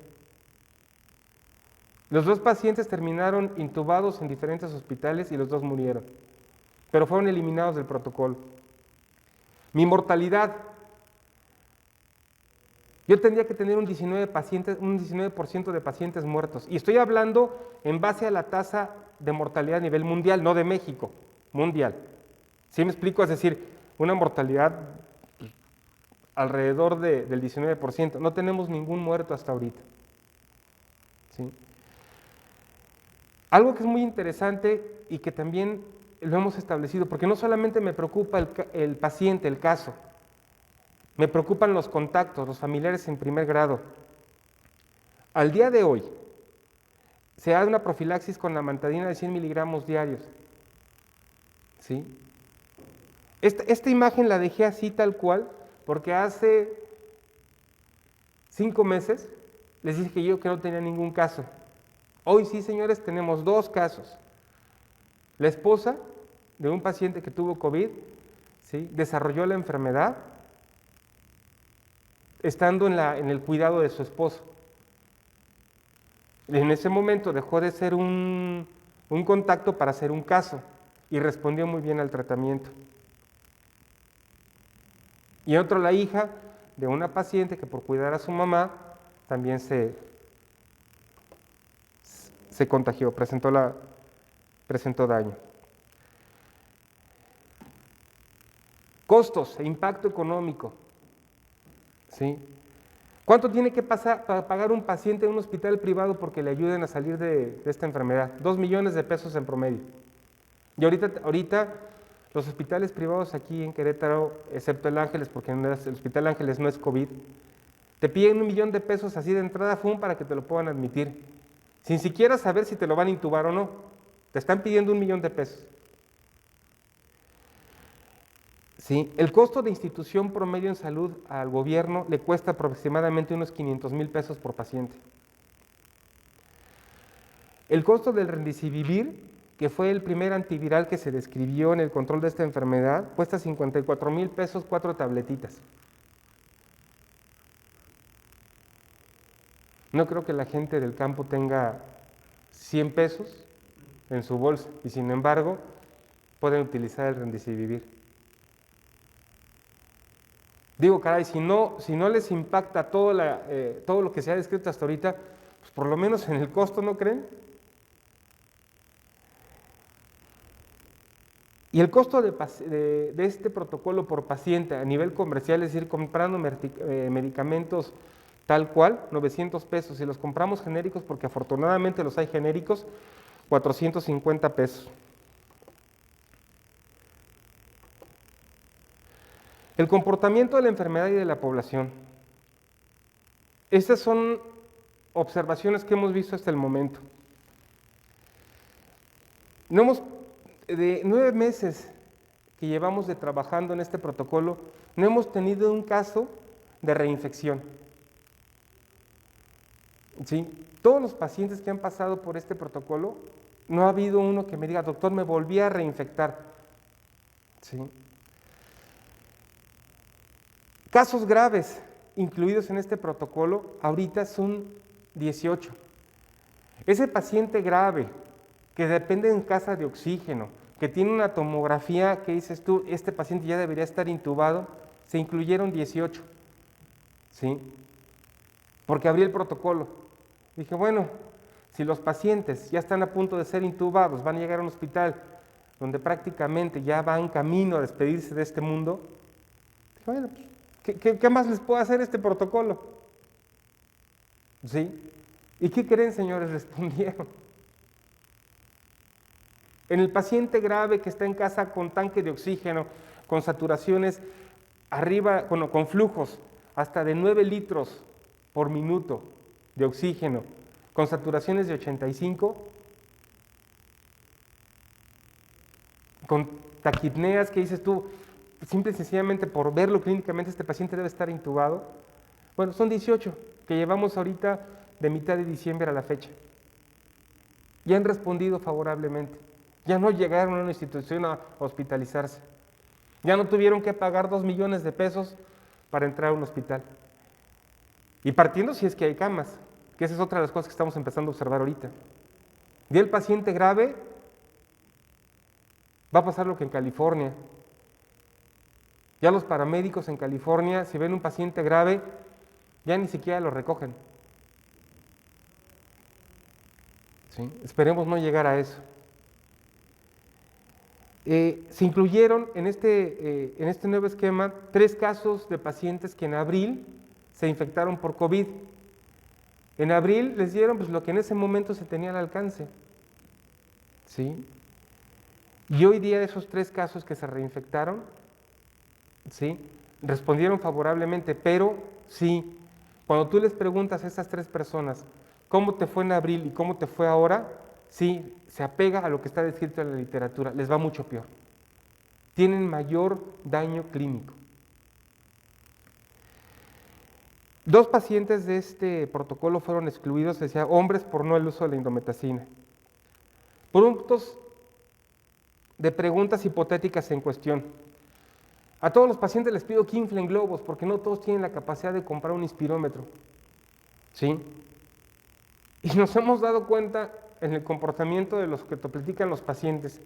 [SPEAKER 1] Los 2 pacientes terminaron intubados en diferentes hospitales y los 2 murieron, pero fueron eliminados del protocolo. Mi mortalidad. Yo tendría que tener un 19% de pacientes muertos. Y estoy hablando en base a la tasa de mortalidad a nivel mundial, no de México, mundial. ¿Sí me explico? Es decir, una mortalidad alrededor del 19%. No tenemos ningún muerto hasta ahorita. ¿Sí? Algo que es muy interesante y que también lo hemos establecido, porque no solamente me preocupa el paciente, el caso, me preocupan los contactos, los familiares en primer grado. Al día de hoy, se hace una profilaxis con la mantadina de 100 miligramos diarios. ¿Sí? Esta imagen la dejé así tal cual, porque hace 5 meses les dije que no tenía ningún caso. Hoy sí, señores, tenemos 2 casos. La esposa de un paciente que tuvo COVID, ¿sí?, desarrolló la enfermedad estando en el cuidado de su esposo. En ese momento dejó de ser un contacto para ser un caso y respondió muy bien al tratamiento. Y otro, la hija de una paciente que por cuidar a su mamá también se contagió, presentó daño. Costos e impacto económico. ¿Sí? ¿Cuánto tiene que pasar para pagar un paciente en un hospital privado porque le ayuden a salir de esta enfermedad? 2 millones de pesos en promedio. Y ahorita los hospitales privados aquí en Querétaro, excepto el Ángeles, porque el Hospital Ángeles no es COVID, te piden 1 millón de pesos así de entrada, para que te lo puedan admitir, sin siquiera saber si te lo van a intubar o no. Te están pidiendo 1,000,000 de pesos. ¿Sí? El costo de institución promedio en salud al gobierno le cuesta aproximadamente unos 500,000 pesos por paciente. El costo del Remdesivir, que fue el primer antiviral que se describió en el control de esta enfermedad, cuesta 54,000 pesos 4 tabletitas. No creo que la gente del campo tenga 100 pesos en su bolsa y sin embargo pueden utilizar el Remdesivir. Digo, caray, si no les impacta todo lo que se ha descrito hasta ahorita, pues por lo menos en el costo, ¿no creen? Y el costo de este protocolo por paciente a nivel comercial, es decir, comprando medicamentos tal cual, 900 pesos. Si los compramos genéricos, porque afortunadamente los hay genéricos, 450 pesos. El comportamiento de la enfermedad y de la población. Estas son observaciones que hemos visto hasta el momento. De 9 meses que llevamos trabajando en este protocolo, no hemos tenido un caso de reinfección. ¿Sí? Todos los pacientes que han pasado por este protocolo, no ha habido uno que me diga, doctor, me volví a reinfectar. ¿Sí? Casos graves incluidos en este protocolo, ahorita son 18. Ese paciente grave que depende en casa de oxígeno, que tiene una tomografía que dices tú, este paciente ya debería estar intubado, se incluyeron 18. ¿Sí? Porque abrí el protocolo. Dije, bueno, si los pacientes ya están a punto de ser intubados, van a llegar a un hospital donde prácticamente ya van camino a despedirse de este mundo, dije, bueno, ¿qué más les puede hacer este protocolo? ¿Sí? ¿Y qué creen, señores? Respondieron. En el paciente grave que está en casa con tanque de oxígeno, con saturaciones arriba, con flujos hasta de 9 litros por minuto de oxígeno, con saturaciones de 85, con taquipneas que dices tú, simple y sencillamente por verlo clínicamente, este paciente debe estar intubado. Bueno, son 18 que llevamos ahorita de mitad de diciembre a la fecha. Ya han respondido favorablemente. Ya no llegaron a una institución a hospitalizarse. Ya no tuvieron que pagar 2,000,000 de pesos para entrar a un hospital. Y partiendo si es que hay camas, que esa es otra de las cosas que estamos empezando a observar ahorita. Y el paciente grave va a pasar lo que en California. Ya los paramédicos en California, si ven un paciente grave, ya ni siquiera lo recogen. ¿Sí? Esperemos no llegar a eso. Se incluyeron en este nuevo esquema 3 casos de pacientes que en abril se infectaron por COVID. En abril les dieron pues, lo que en ese momento se tenía al alcance. ¿Sí? Y hoy día esos 3 casos que se reinfectaron, ¿sí?, respondieron favorablemente, pero sí, cuando tú les preguntas a estas 3 personas, ¿cómo te fue en abril y cómo te fue ahora? Sí, se apega a lo que está descrito en la literatura, les va mucho peor. Tienen mayor daño clínico. 2 pacientes de este protocolo fueron excluidos, decía, hombres por no el uso de la indometacina. Puntos de preguntas hipotéticas en cuestión. A todos los pacientes les pido que inflen globos, porque no todos tienen la capacidad de comprar un inspirómetro. ¿Sí? Y nos hemos dado cuenta en el comportamiento de los que te platican los pacientes,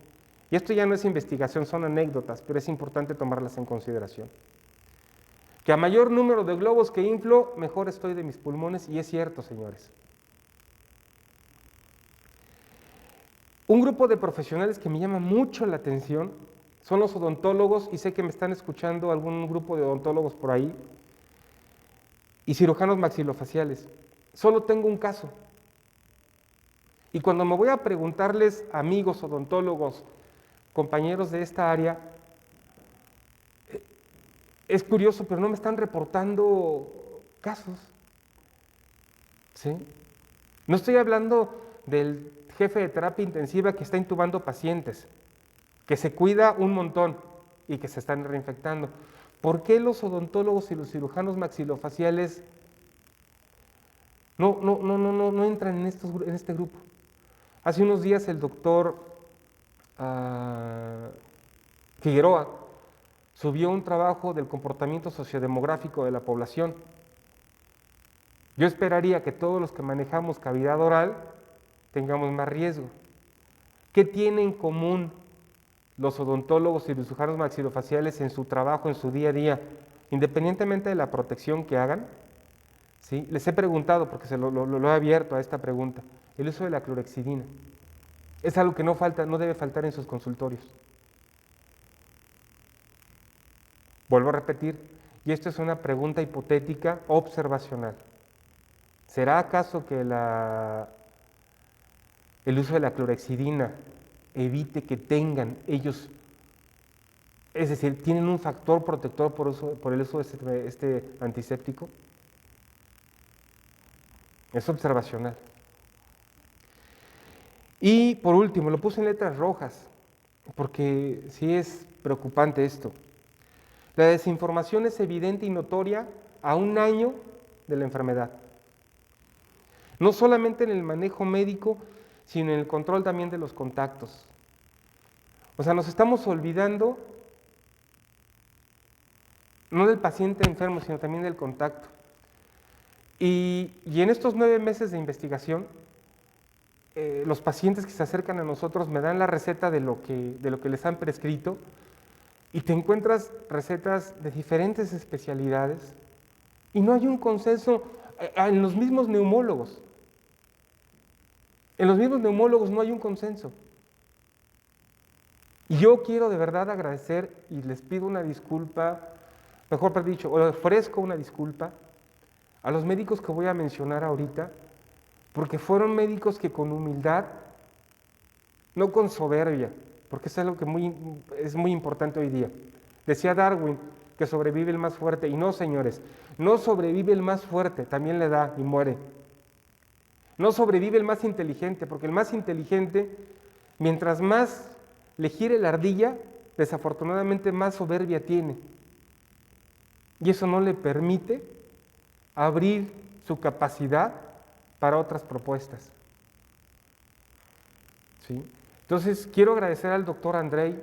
[SPEAKER 1] y esto ya no es investigación, son anécdotas, pero es importante tomarlas en consideración. Que a mayor número de globos que inflo, mejor estoy de mis pulmones, y es cierto, señores. Un grupo de profesionales que me llama mucho la atención son los odontólogos, y sé que me están escuchando algún grupo de odontólogos por ahí, y cirujanos maxilofaciales. Solo tengo un caso. Y cuando me voy a preguntarles, amigos odontólogos, compañeros de esta área, es curioso, pero no me están reportando casos. ¿Sí? No estoy hablando del jefe de terapia intensiva que está intubando pacientes, que se cuida un montón y que se están reinfectando. ¿Por qué los odontólogos y los cirujanos maxilofaciales no entran en este grupo? Hace unos días el doctor Figueroa subió un trabajo del comportamiento sociodemográfico de la población. Yo esperaría que todos los que manejamos cavidad oral tengamos más riesgo. ¿Qué tienen en común los odontólogos y los cirujanos maxilofaciales en su trabajo, en su día a día, independientemente de la protección que hagan? ¿Sí? Les he preguntado, porque se lo he abierto a esta pregunta, el uso de la clorhexidina. Es algo que no debe faltar en sus consultorios. Vuelvo a repetir, y esto es una pregunta hipotética observacional. ¿Será acaso que el uso de la clorhexidina evite que tengan ellos, es decir, tienen un factor protector por el uso de este antiséptico? Es observacional. Y por último, lo puse en letras rojas, porque sí es preocupante esto. La desinformación es evidente y notoria a un año de la enfermedad. No solamente en el manejo médico, sino en el control también de los contactos. O sea, nos estamos olvidando no del paciente enfermo, sino también del contacto. Y en estos 9 meses de investigación, los pacientes que se acercan a nosotros me dan la receta de lo que les han prescrito, y te encuentras recetas de diferentes especialidades y no hay un consenso en los mismos neumólogos. En los mismos neumólogos no hay un consenso. Y yo quiero de verdad agradecer y les pido una disculpa, mejor dicho, ofrezco una disculpa a los médicos que voy a mencionar ahorita, porque fueron médicos que con humildad, no con soberbia, porque es algo que es muy importante hoy día. Decía Darwin que sobrevive el más fuerte, y no, señores, no sobrevive el más fuerte, también le da y muere. No sobrevive el más inteligente, porque el más inteligente, mientras más le gire la ardilla, desafortunadamente más soberbia tiene. Y eso no le permite abrir su capacidad para otras propuestas. ¿Sí? Entonces, quiero agradecer al doctor Andrei,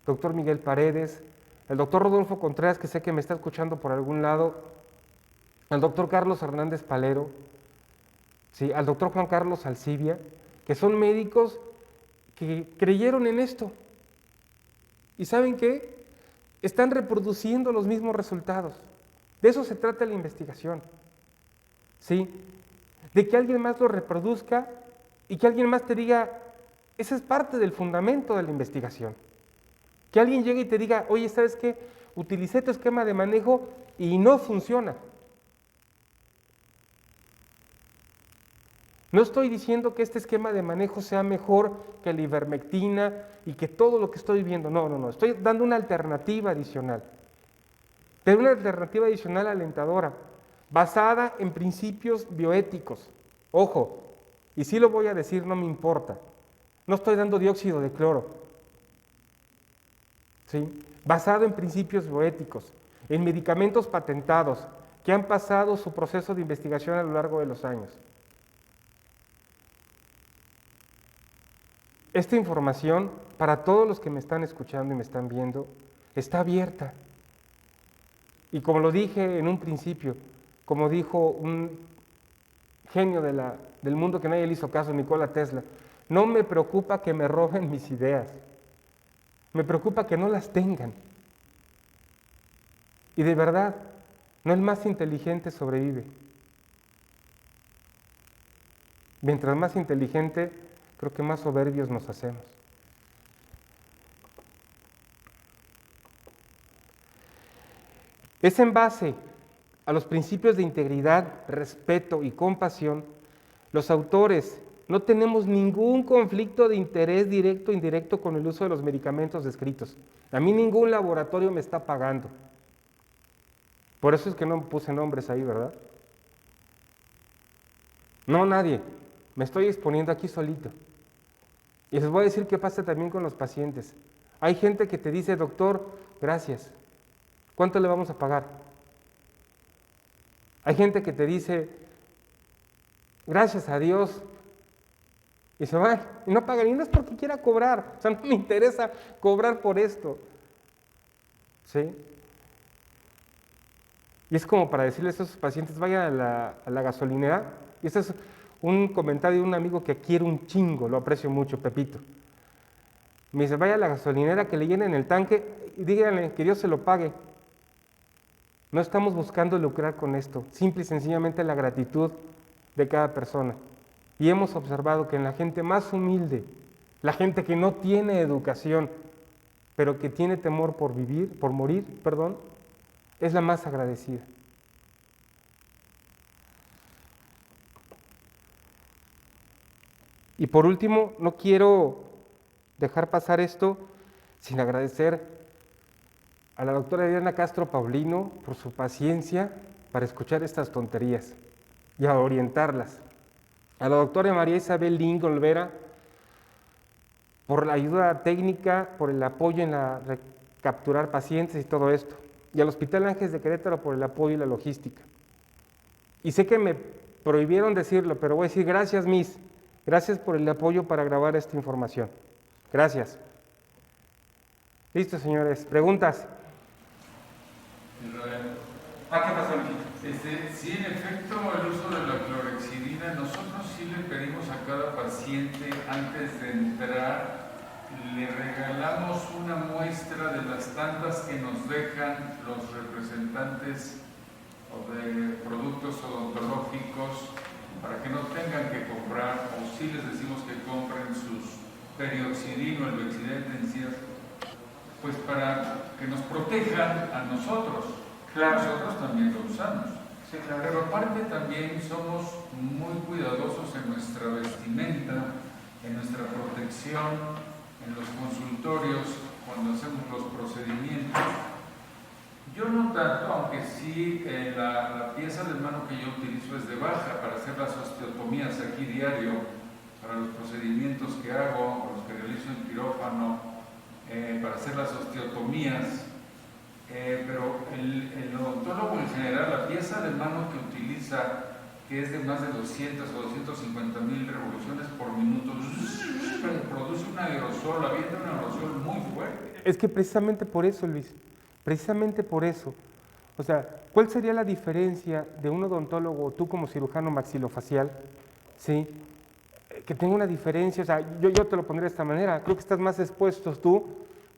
[SPEAKER 1] doctor Miguel Paredes, el doctor Rodolfo Contreras, que sé que me está escuchando por algún lado, al doctor Carlos Hernández Palero, ¿sí? Al doctor Juan Carlos Alcibia, que son médicos que creyeron en esto. ¿Y saben qué? Están reproduciendo los mismos resultados. De eso se trata la investigación. ¿Sí? De que alguien más lo reproduzca y que alguien más te diga, esa es parte del fundamento de la investigación. Que alguien llegue y te diga, oye, ¿sabes qué? Utilicé tu esquema de manejo y no funciona. No estoy diciendo que este esquema de manejo sea mejor que la ivermectina y que todo lo que estoy viendo. No. Estoy dando una alternativa adicional. Pero una alternativa adicional alentadora, basada en principios bioéticos. Ojo, y sí lo voy a decir, no me importa. No estoy dando dióxido de cloro. ¿Sí? Basado en principios bioéticos, en medicamentos patentados que han pasado su proceso de investigación a lo largo de los años. Esta información, para todos los que me están escuchando y me están viendo, está abierta. Y como lo dije en un principio, como dijo un genio del mundo que nadie le hizo caso, Nikola Tesla, no me preocupa que me roben mis ideas, me preocupa que no las tengan. Y de verdad, no el más inteligente sobrevive. Mientras más inteligente, creo que más soberbios nos hacemos. Es en base a los principios de integridad, respeto y compasión, los autores no tenemos ningún conflicto de interés directo o indirecto con el uso de los medicamentos descritos. A mí ningún laboratorio me está pagando. Por eso es que no puse nombres ahí, ¿verdad? No, nadie. Me estoy exponiendo aquí solito. Y les voy a decir qué pasa también con los pacientes. Hay gente que te dice, doctor, gracias. ¿Cuánto le vamos a pagar? Hay gente que te dice, gracias a Dios, y se va, y no paga, y no es porque quiera cobrar, o sea, no me interesa cobrar por esto. ¿Sí? Y es como para decirles a esos pacientes, vayan a la gasolinera, y este es un comentario de un amigo que quiero un chingo, lo aprecio mucho, Pepito. Me dice, vaya a la gasolinera, que le llenen el tanque, y díganle que Dios se lo pague. No estamos buscando lucrar con esto, simple y sencillamente la gratitud de cada persona. Y hemos observado que en la gente más humilde, la gente que no tiene educación, pero que tiene temor por vivir, por morir, perdón, es la más agradecida. Y por último, no quiero dejar pasar esto sin agradecer a la doctora Diana Castro Paulino por su paciencia para escuchar estas tonterías y a orientarlas. A la doctora María Isabel Lin Olvera por la ayuda técnica, por el apoyo en la capturar pacientes y todo esto. Y al Hospital Ángeles de Querétaro por el apoyo y la logística. Y sé que me prohibieron decirlo, pero voy a decir gracias, Miss. Gracias por el apoyo para grabar esta información. Gracias. Listo, señores. ¿Preguntas? ¿Qué pasó, mijito?
[SPEAKER 2] Sí, en efecto, el uso de la clorhexidina, nosotros sí le pedimos a cada paciente antes de entrar, le regalamos una muestra de las tantas que nos dejan los representantes de productos odontológicos para que no tengan que comprar, o sí les decimos que compren sus perioxidina o el Bexident pues para que nos protejan a nosotros.
[SPEAKER 1] Claro.
[SPEAKER 2] Nosotros también lo usamos.
[SPEAKER 1] Sí, claro.
[SPEAKER 2] Pero aparte también somos muy cuidadosos en nuestra vestimenta, en nuestra protección, en los consultorios, cuando hacemos los procedimientos. Yo no tanto, aunque sí la pieza de mano que yo utilizo es de baja para hacer las osteotomías aquí diario, para los procedimientos que hago, los que realizo en quirófano, para hacer las osteotomías. Pero el odontólogo en general, la pieza de mano que utiliza, que es de más de 200 o 250,000 revoluciones por minuto, produce un aerosol, avienta un aerosol muy fuerte.
[SPEAKER 1] Es que precisamente por eso, Luis, precisamente por eso. O sea, ¿cuál sería la diferencia de un odontólogo o tú como cirujano maxilofacial, ¿sí? Que tenga una diferencia, o sea, yo te lo pondré de esta manera, creo que estás más expuesto tú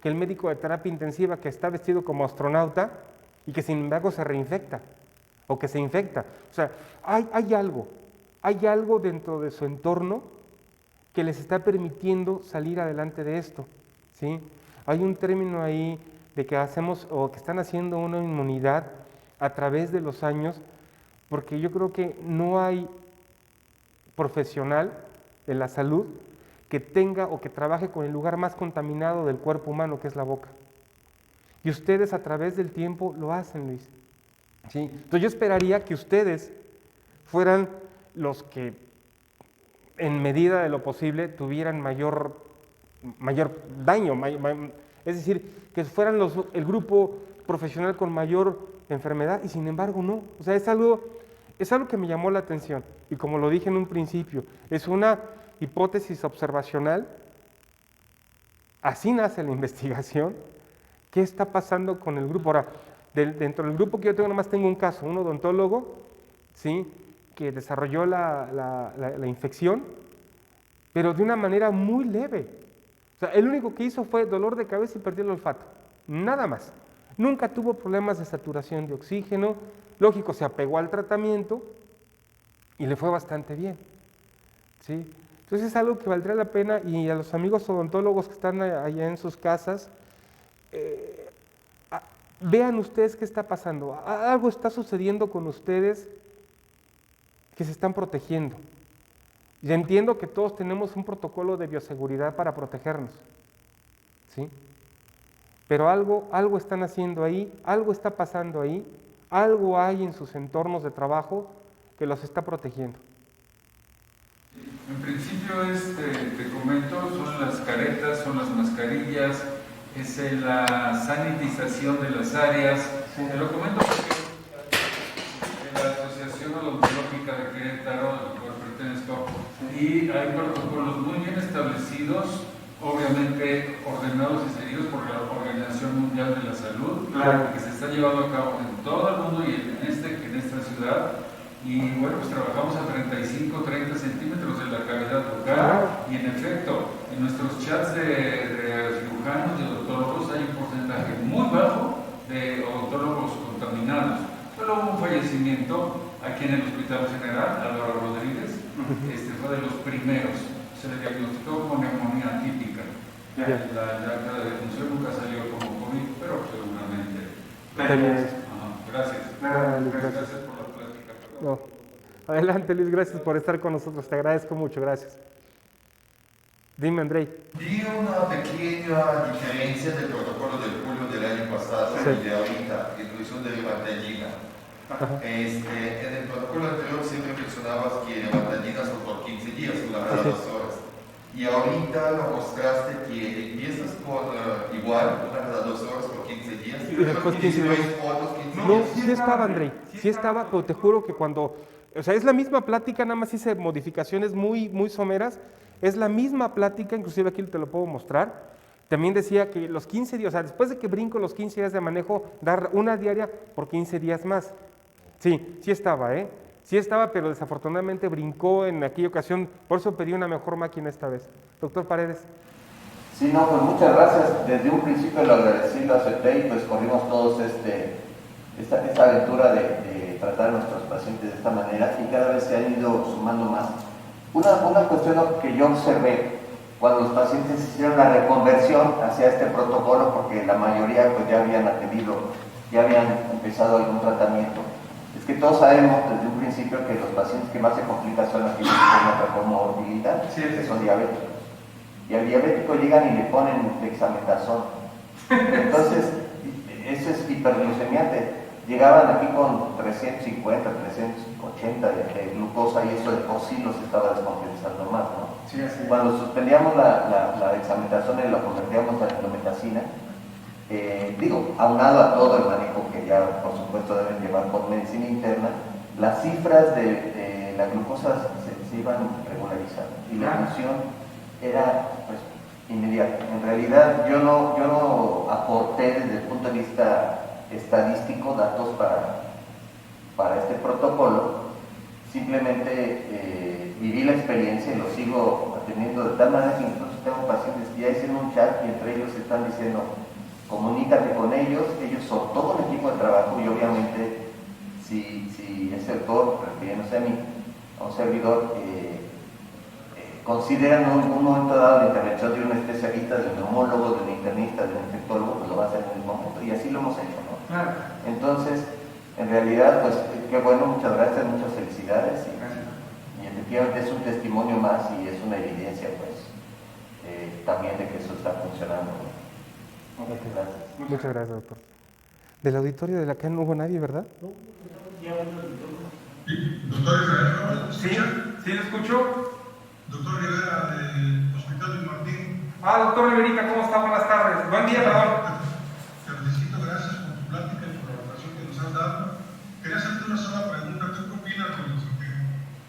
[SPEAKER 1] que el médico de terapia intensiva que está vestido como astronauta y que sin embargo se reinfecta o que se infecta. O sea, hay algo dentro de su entorno que les está permitiendo salir adelante de esto, ¿sí? Hay un término ahí de que hacemos o que están haciendo una inmunidad a través de los años, porque yo creo que no hay profesional en la salud que tenga o que trabaje con el lugar más contaminado del cuerpo humano, que es la boca. Y ustedes a través del tiempo lo hacen, Luis. ¿Sí? Entonces yo esperaría que ustedes fueran los que, en medida de lo posible, tuvieran mayor daño, es decir, que fueran el grupo profesional con mayor enfermedad, y sin embargo no. O sea, es algo que me llamó la atención, y como lo dije en un principio, es una hipótesis observacional, así nace la investigación. ¿Qué está pasando con el grupo? Ahora, dentro del grupo que yo tengo, nomás tengo un caso, un odontólogo, ¿sí?, que desarrolló la infección, pero de una manera muy leve. O sea, el único que hizo fue dolor de cabeza y perdió el olfato, nada más. Nunca tuvo problemas de saturación de oxígeno, lógico, se apegó al tratamiento y le fue bastante bien, ¿sí? Entonces es algo que valdría la pena, y a los amigos odontólogos que están allá en sus casas, vean ustedes qué está pasando. Algo está sucediendo con ustedes que se están protegiendo. Y entiendo que todos tenemos un protocolo de bioseguridad para protegernos, ¿sí? Pero algo están haciendo ahí, algo está pasando ahí, algo hay en sus entornos de trabajo que los está protegiendo.
[SPEAKER 2] En principio, te comento, son las caretas, son las mascarillas, es la sanitización de las áreas.
[SPEAKER 3] Sí.
[SPEAKER 2] Te lo comento porque la Asociación Odontológica de Querétaro, al cual pertenezco, y hay protocolos muy bien establecidos, obviamente ordenados y seguidos por la Organización Mundial de la Salud,
[SPEAKER 1] Claro.
[SPEAKER 2] que se está llevando a cabo en todo el mundo y en esta ciudad. Y bueno, pues trabajamos a 35-30 centímetros de la cavidad bucal. Y en efecto, en nuestros chats de cirujanos y odontólogos hay un porcentaje muy bajo de odontólogos contaminados. Solo hubo un fallecimiento aquí en el Hospital General, Álvaro Rodríguez, fue de los primeros. Se le diagnosticó con neumonía típica. La acta de defunción nunca salió como COVID, pero seguramente. Gracias. Gracias por la plática.
[SPEAKER 1] No. Adelante, Luis, gracias por estar con nosotros, te agradezco mucho, gracias. Dime, Andrei.
[SPEAKER 3] Vi una pequeña diferencia del protocolo del julio del año pasado y de ahorita, inclusión de levantallina. En el protocolo anterior siempre mencionabas que levantallinas son por 15 días, una cada 2 horas. Y ahorita lo mostraste que empiezas con igual, una cada 2 horas por 15 días.
[SPEAKER 1] Y después 15 días. No, sí estaba, Andrei, sí estaba, pero te juro que cuando, o sea, es la misma plática, nada más hice modificaciones muy, muy someras, es la misma plática, inclusive aquí te lo puedo mostrar. También decía que los 15 días, o sea, después de que brinco los 15 días de manejo, dar una diaria por 15 días más. Sí, sí estaba, ¿eh? Sí estaba, pero desafortunadamente brincó en aquella ocasión, por eso pedí una mejor máquina esta vez. Doctor Paredes.
[SPEAKER 4] Sí, no, pues muchas gracias. Desde un principio lo agradecí, lo acepté y pues corrimos todos esta aventura de tratar a nuestros pacientes de esta manera y cada vez se han ido sumando más. Una cuestión que yo observé cuando los pacientes hicieron la reconversión hacia este protocolo, porque la mayoría pues ya habían atendido, ya habían empezado algún tratamiento, es que todos sabemos desde un principio que los pacientes que más se complican son aquellos que tienen otra comorbilidad, que son diabéticos. Y al diabético llegan y le ponen dexametasona. Entonces, eso es hiperglucemiante. Llegaban aquí con 350, 380 de glucosa y eso de por sí los estaba descompensando más, ¿no?
[SPEAKER 3] Sí, así.
[SPEAKER 4] Cuando suspendíamos la dexametasona y la convertíamos a indometacina, aunado a todo el manejo que ya por supuesto deben llevar por medicina interna, las cifras de la glucosa se iban regularizando y la función era pues inmediata. En realidad yo no aporté desde el punto de vista estadístico datos para este protocolo, simplemente viví la experiencia y lo sigo atendiendo de tal manera que incluso tengo pacientes que ya hicieron un chat y entre ellos están diciendo comunícate con ellos son todo un equipo de trabajo y obviamente si ese autor, refiriéndose a mí, a un servidor, consideran en un momento dado la intervención de un especialista, de un neumólogo, de un internista, de un infectólogo, pues lo va a hacer en el momento y así lo hemos hecho, ¿no?
[SPEAKER 3] Claro.
[SPEAKER 4] Entonces, en realidad, pues qué bueno, muchas gracias, muchas felicidades y efectivamente es un testimonio más y es una evidencia pues también de que eso está funcionando, ¿no? Muchas gracias.
[SPEAKER 1] Muchas gracias, doctor. Del auditorio de la CAN no hubo nadie, ¿verdad?
[SPEAKER 5] Doctor Rivera, ¿me
[SPEAKER 1] Sí,
[SPEAKER 5] escucha?
[SPEAKER 1] sí, lo escucho.
[SPEAKER 5] Doctor Rivera del Hospital Luis Martín.
[SPEAKER 1] Doctor Riverica, ¿cómo está? Buenas tardes. Buen día, perdón.
[SPEAKER 5] Te felicito, gracias por tu plática y por la información que nos has dado. Quería hacerte una sola pregunta. ¿Tú qué opinas de los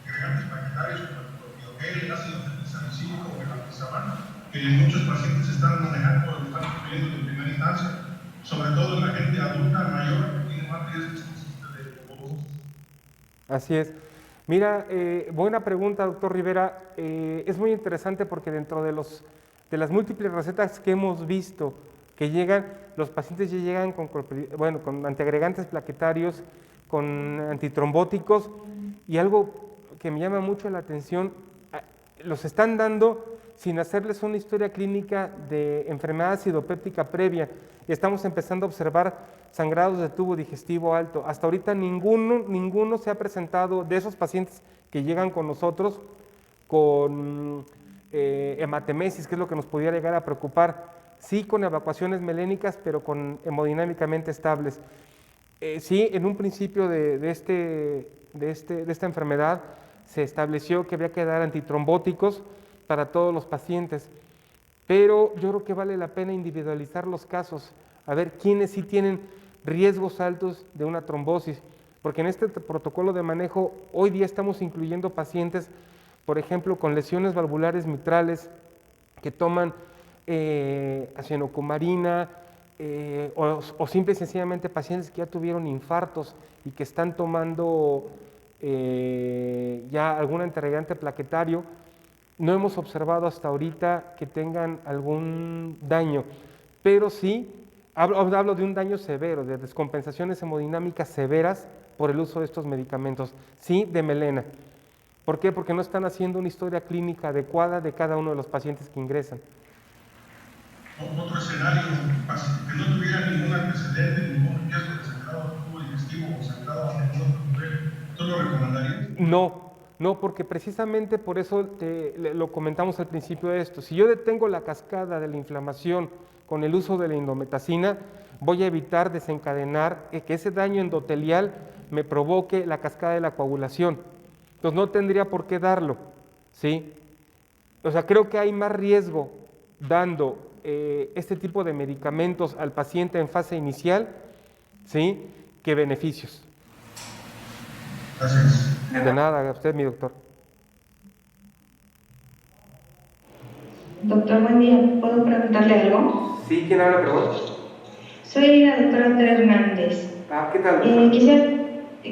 [SPEAKER 5] agregantes plaquetarios como el clorpidogrel, el ácido salicílico o el alquizaban, que muchos pacientes están manejando o están consumiendo de primera instancia, sobre todo en la gente adulta mayor que tiene más riesgos de trombosis?
[SPEAKER 1] Así es. Mira, buena pregunta, doctor Rivera. Es muy interesante porque dentro de las múltiples recetas que hemos visto que llegan, los pacientes ya llegan con antiagregantes plaquetarios, con antitrombóticos y algo que me llama mucho la atención, los están dando sin hacerles una historia clínica de enfermedad acidopéptica previa. Y estamos empezando a observar sangrados de tubo digestivo alto. Hasta ahorita ninguno se ha presentado de esos pacientes que llegan con nosotros con hematemesis, que es lo que nos pudiera llegar a preocupar. Sí con evacuaciones melénicas, pero con hemodinámicamente estables. Sí, en un principio de esta enfermedad, se estableció que había que dar antitrombóticos para todos los pacientes, pero yo creo que vale la pena individualizar los casos, a ver quiénes sí tienen riesgos altos de una trombosis, porque en este protocolo de manejo hoy día estamos incluyendo pacientes, por ejemplo, con lesiones valvulares mitrales que toman acenocumarina, o simple y sencillamente pacientes que ya tuvieron infartos y que están tomando ya algún antirradiante plaquetario. No hemos observado hasta ahorita que tengan algún daño, pero sí, hablo de un daño severo, de descompensaciones hemodinámicas severas por el uso de estos medicamentos, sí, de melena. ¿Por qué? Porque no están haciendo una historia clínica adecuada de cada uno de los pacientes que ingresan.
[SPEAKER 5] Otro escenario, que no tuviera ningún antecedente, ningún riesgo de sangrado tubo digestivo o sangrado a otro nivel, ¿tú lo recomendarías?
[SPEAKER 1] No, porque precisamente por eso lo comentamos al principio de esto. Si yo detengo la cascada de la inflamación con el uso de la indometacina, voy a evitar desencadenar que ese daño endotelial me provoque la cascada de la coagulación. Entonces no tendría por qué darlo, ¿sí? O sea, creo que hay más riesgo dando este tipo de medicamentos al paciente en fase inicial, ¿sí?, que beneficios.
[SPEAKER 5] Gracias.
[SPEAKER 1] De nada, a usted, mi doctor.
[SPEAKER 6] Doctor, buen día. ¿Puedo preguntarle algo?
[SPEAKER 1] Sí, ¿quién habla, perdón?
[SPEAKER 6] Soy la doctora Tere Hernández.
[SPEAKER 1] ¿Qué tal?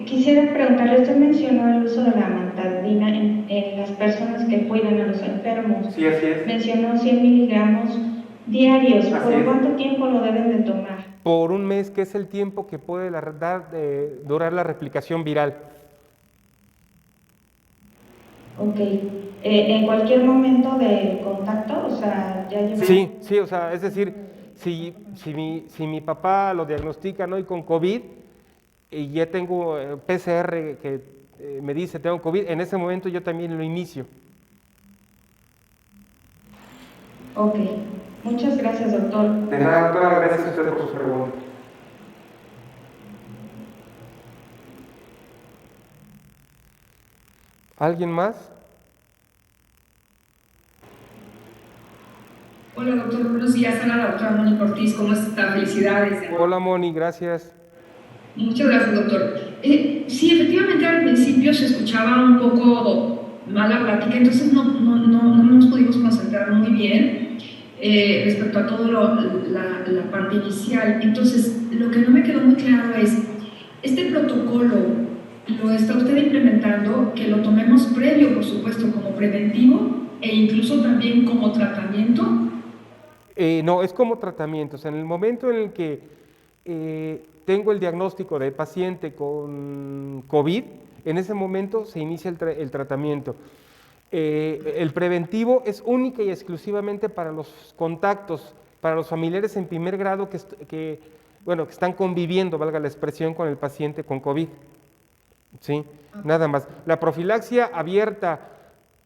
[SPEAKER 6] Quisiera preguntarle, usted mencionó el uso de la amantadina en las personas que cuidan a los enfermos.
[SPEAKER 1] Sí, así es.
[SPEAKER 6] Mencionó 100 miligramos diarios.
[SPEAKER 1] Así
[SPEAKER 6] ¿Por
[SPEAKER 1] es.
[SPEAKER 6] cuánto tiempo lo deben de tomar?
[SPEAKER 1] Por un mes, que es el tiempo que puede durar la replicación viral.
[SPEAKER 6] Ok. ¿En cualquier momento de contacto? O sea, ya lleva...
[SPEAKER 1] Sí, o sea, es decir, si mi papá lo diagnostican hoy con COVID y ya tengo PCR que me dice tengo COVID, en ese momento yo también lo inicio.
[SPEAKER 6] Ok. Muchas gracias, doctor.
[SPEAKER 1] De nada, doctora, gracias a usted por su pregunta. ¿Alguien más?
[SPEAKER 7] Hola doctor, buenos días. Hola la doctora Mónica Ortiz, ¿cómo está? Felicidades.
[SPEAKER 1] Hola Moni, gracias.
[SPEAKER 7] Muchas gracias doctor. Sí, efectivamente al principio se escuchaba un poco mal la plática, entonces no nos pudimos concentrar muy bien respecto a todo la parte inicial. Entonces, lo que no me quedó muy claro es, este protocolo lo está usted implementando, que lo tomemos previo, por supuesto, como preventivo e incluso también como tratamiento.
[SPEAKER 1] No, es como tratamiento. O sea, en el momento en el que tengo el diagnóstico del paciente con COVID, en ese momento se inicia el tratamiento. El preventivo es única y exclusivamente para los contactos, para los familiares en primer grado que están conviviendo, valga la expresión, con el paciente con COVID. ¿Sí? Nada más. La profilaxia abierta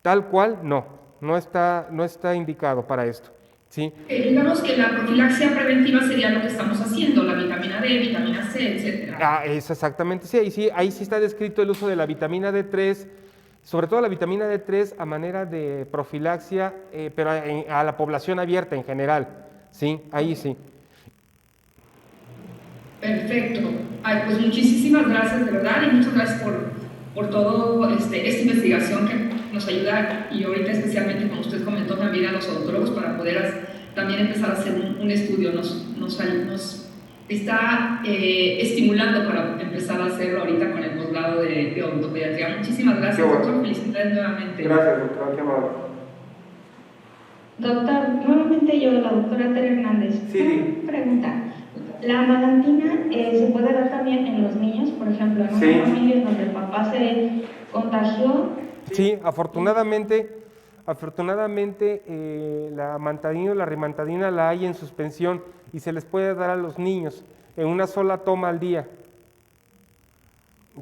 [SPEAKER 1] tal cual, no está indicado para esto. ¿Sí?
[SPEAKER 7] Digamos que la profilaxia preventiva sería lo que estamos haciendo, la vitamina D, vitamina C, etc.
[SPEAKER 1] Es exactamente, sí, ahí sí está descrito el uso de la vitamina D3, sobre todo la vitamina D3 a manera de profilaxia, pero a la población abierta en general, ¿sí? Ahí sí.
[SPEAKER 7] Perfecto. Ay, pues muchísimas gracias, de verdad, y muchas gracias por todo esta investigación que nos ayuda, y ahorita especialmente, como usted comentó, también a los odontólogos para poder también empezar a hacer un estudio. Nos está estimulando para empezar a hacerlo ahorita con el posgrado de odontopediatría. Muchísimas gracias, doctor. Felicidades nuevamente.
[SPEAKER 1] Gracias, doctora, qué amable.
[SPEAKER 6] Doctor, nuevamente yo, la doctora Tere Hernández.
[SPEAKER 1] Sí.
[SPEAKER 6] Una pregunta. ¿La amalantina se puede dar también en los niños? Por ejemplo, en una familia donde el papá se contagió.
[SPEAKER 1] Sí, afortunadamente la amantadina o la rimantadina la hay en suspensión y se les puede dar a los niños en una sola toma al día.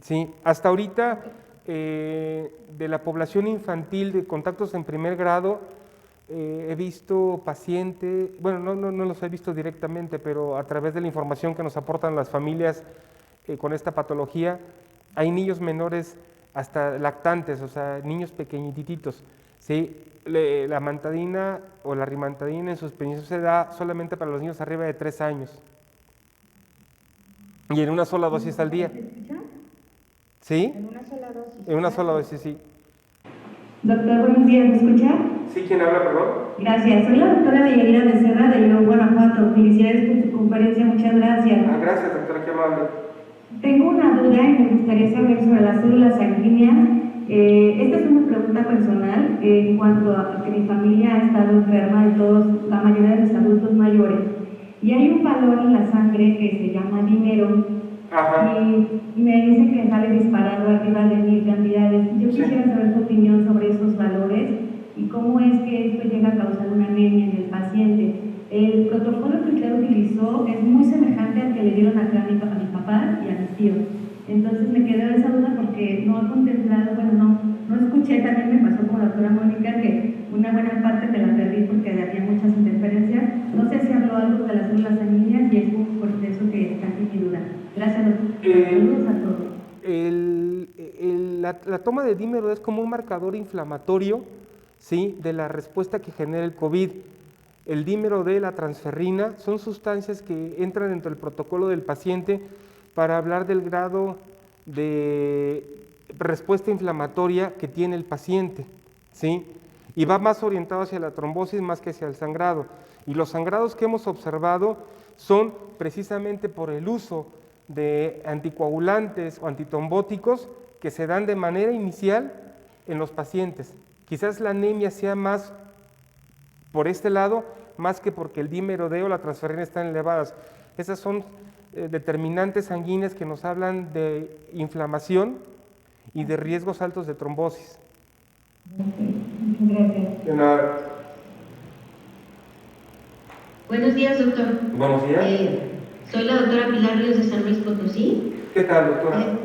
[SPEAKER 1] Sí, hasta ahorita de la población infantil de contactos en primer grado, he visto pacientes, bueno, no los he visto directamente, pero a través de la información que nos aportan las familias con esta patología, hay niños menores hasta lactantes, o sea, niños pequeñititos, ¿sí? La amantadina o la rimantadina en suspensión se da solamente para los niños arriba de 3 años. Y en una sola dosis al día.
[SPEAKER 6] ¿Se escucha?
[SPEAKER 1] ¿Sí?
[SPEAKER 6] En una sola dosis.
[SPEAKER 1] En una sola dosis, sí.
[SPEAKER 6] Doctor, buenos días, ¿me escucha?
[SPEAKER 1] ¿Sí? ¿Quién habla, perdón?
[SPEAKER 6] Gracias, soy la doctora Deyanira Becerra de León, Guanajuato. Felicidades por su conferencia, muchas gracias.
[SPEAKER 1] Gracias, doctora, qué amable.
[SPEAKER 6] Tengo una duda y me gustaría saber sobre las células sanguíneas. Esta es una pregunta personal en cuanto a que mi familia ha estado enferma, la mayoría de los adultos mayores, y hay un valor en la sangre que se llama dímero.
[SPEAKER 1] Ajá.
[SPEAKER 6] Y me dicen que sale disparado arriba de 1000 cantidades. Yo quisiera saber su opinión sobre esos valores y cómo es que esto llega a causar una anemia en el paciente. El protocolo que usted utilizó es muy semejante al que le dieron acá a mi papá y a mis tíos. Entonces me quedó esa duda porque no he contemplado, bueno, no escuché, también me pasó con la doctora Mónica que una buena parte me la perdí porque había muchas interferencias. No sé si habló algo de las células sanguíneas y es por eso que está aquí mi duda. Gracias, doctor. Saludos a todos.
[SPEAKER 1] La toma de dímero es como un marcador inflamatorio, ¿sí?, de la respuesta que genera el COVID. El dímero D, la transferrina, son sustancias que entran dentro del protocolo del paciente para hablar del grado de respuesta inflamatoria que tiene el paciente, ¿sí? Y va más orientado hacia la trombosis más que hacia el sangrado. Y los sangrados que hemos observado son precisamente por el uso de anticoagulantes o antitrombóticos que se dan de manera inicial en los pacientes. Quizás la anemia sea más por este lado, más que porque el dímero D o la transferrina están elevadas. Esas son determinantes sanguíneas que nos hablan de inflamación y de riesgos altos de trombosis.
[SPEAKER 6] Gracias.
[SPEAKER 1] De nada.
[SPEAKER 8] Buenos días, doctor.
[SPEAKER 1] Buenos días.
[SPEAKER 8] Soy la doctora Pilar Ríos de San Luis Potosí.
[SPEAKER 1] ¿Qué tal, doctora?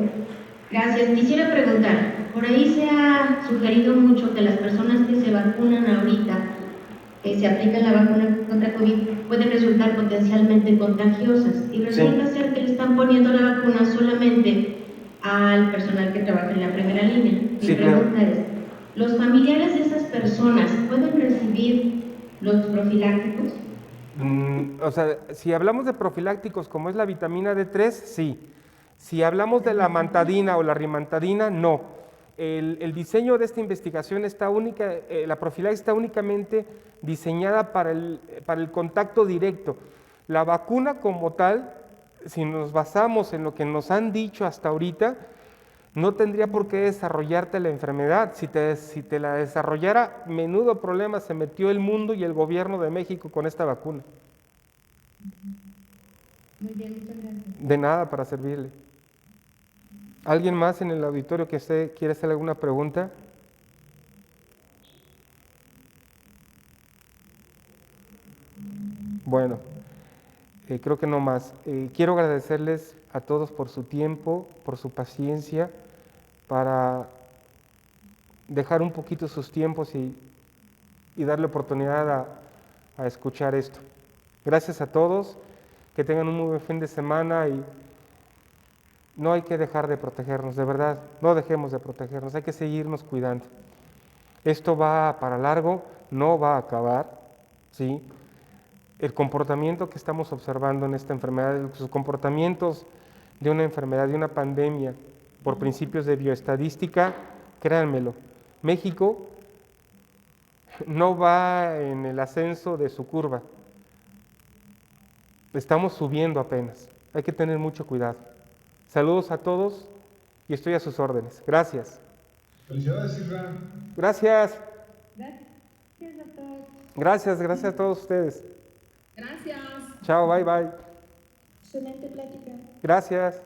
[SPEAKER 8] Gracias. Quisiera preguntar, por ahí se ha sugerido mucho que las personas que se vacunan ahorita, que se aplican la vacuna contra COVID, pueden resultar potencialmente contagiosas. Y resulta ser que le están poniendo la vacuna solamente al personal que trabaja en la primera línea. Mi pregunta es, ¿los familiares de esas personas pueden recibir los profilácticos?
[SPEAKER 1] O sea, si hablamos de profilácticos como es la vitamina D3, sí. Si hablamos de la amantadina o la rimantadina, no. El diseño de esta investigación está la profilaxis está únicamente diseñada para el contacto directo. La vacuna como tal, si nos basamos en lo que nos han dicho hasta ahorita, no tendría por qué desarrollarte la enfermedad. Si te la desarrollara, menudo problema se metió el mundo y el gobierno de México con esta vacuna.
[SPEAKER 6] Muy bien, muchas gracias.
[SPEAKER 1] De nada, para servirle. ¿Alguien más en el auditorio que quiere hacer alguna pregunta? Bueno, creo que no más. Quiero agradecerles a todos por su tiempo, por su paciencia, para dejar un poquito sus tiempos y darle oportunidad a escuchar esto. Gracias a todos, que tengan un muy buen fin de semana y no hay que dejar de protegernos, de verdad, no dejemos de protegernos, hay que seguirnos cuidando. Esto va para largo, no va a acabar, ¿sí? El comportamiento que estamos observando en esta enfermedad, los comportamientos de una enfermedad, de una pandemia, por principios de bioestadística, créanmelo, México no va en el ascenso de su curva, estamos subiendo apenas, hay que tener mucho cuidado. Saludos a todos y estoy a sus órdenes. Gracias.
[SPEAKER 5] Felicidades, Isra.
[SPEAKER 1] Gracias.
[SPEAKER 6] Gracias, doctor.
[SPEAKER 1] Gracias a todos ustedes.
[SPEAKER 7] Gracias.
[SPEAKER 1] Chao, bye.
[SPEAKER 6] Excelente plática.
[SPEAKER 1] Gracias.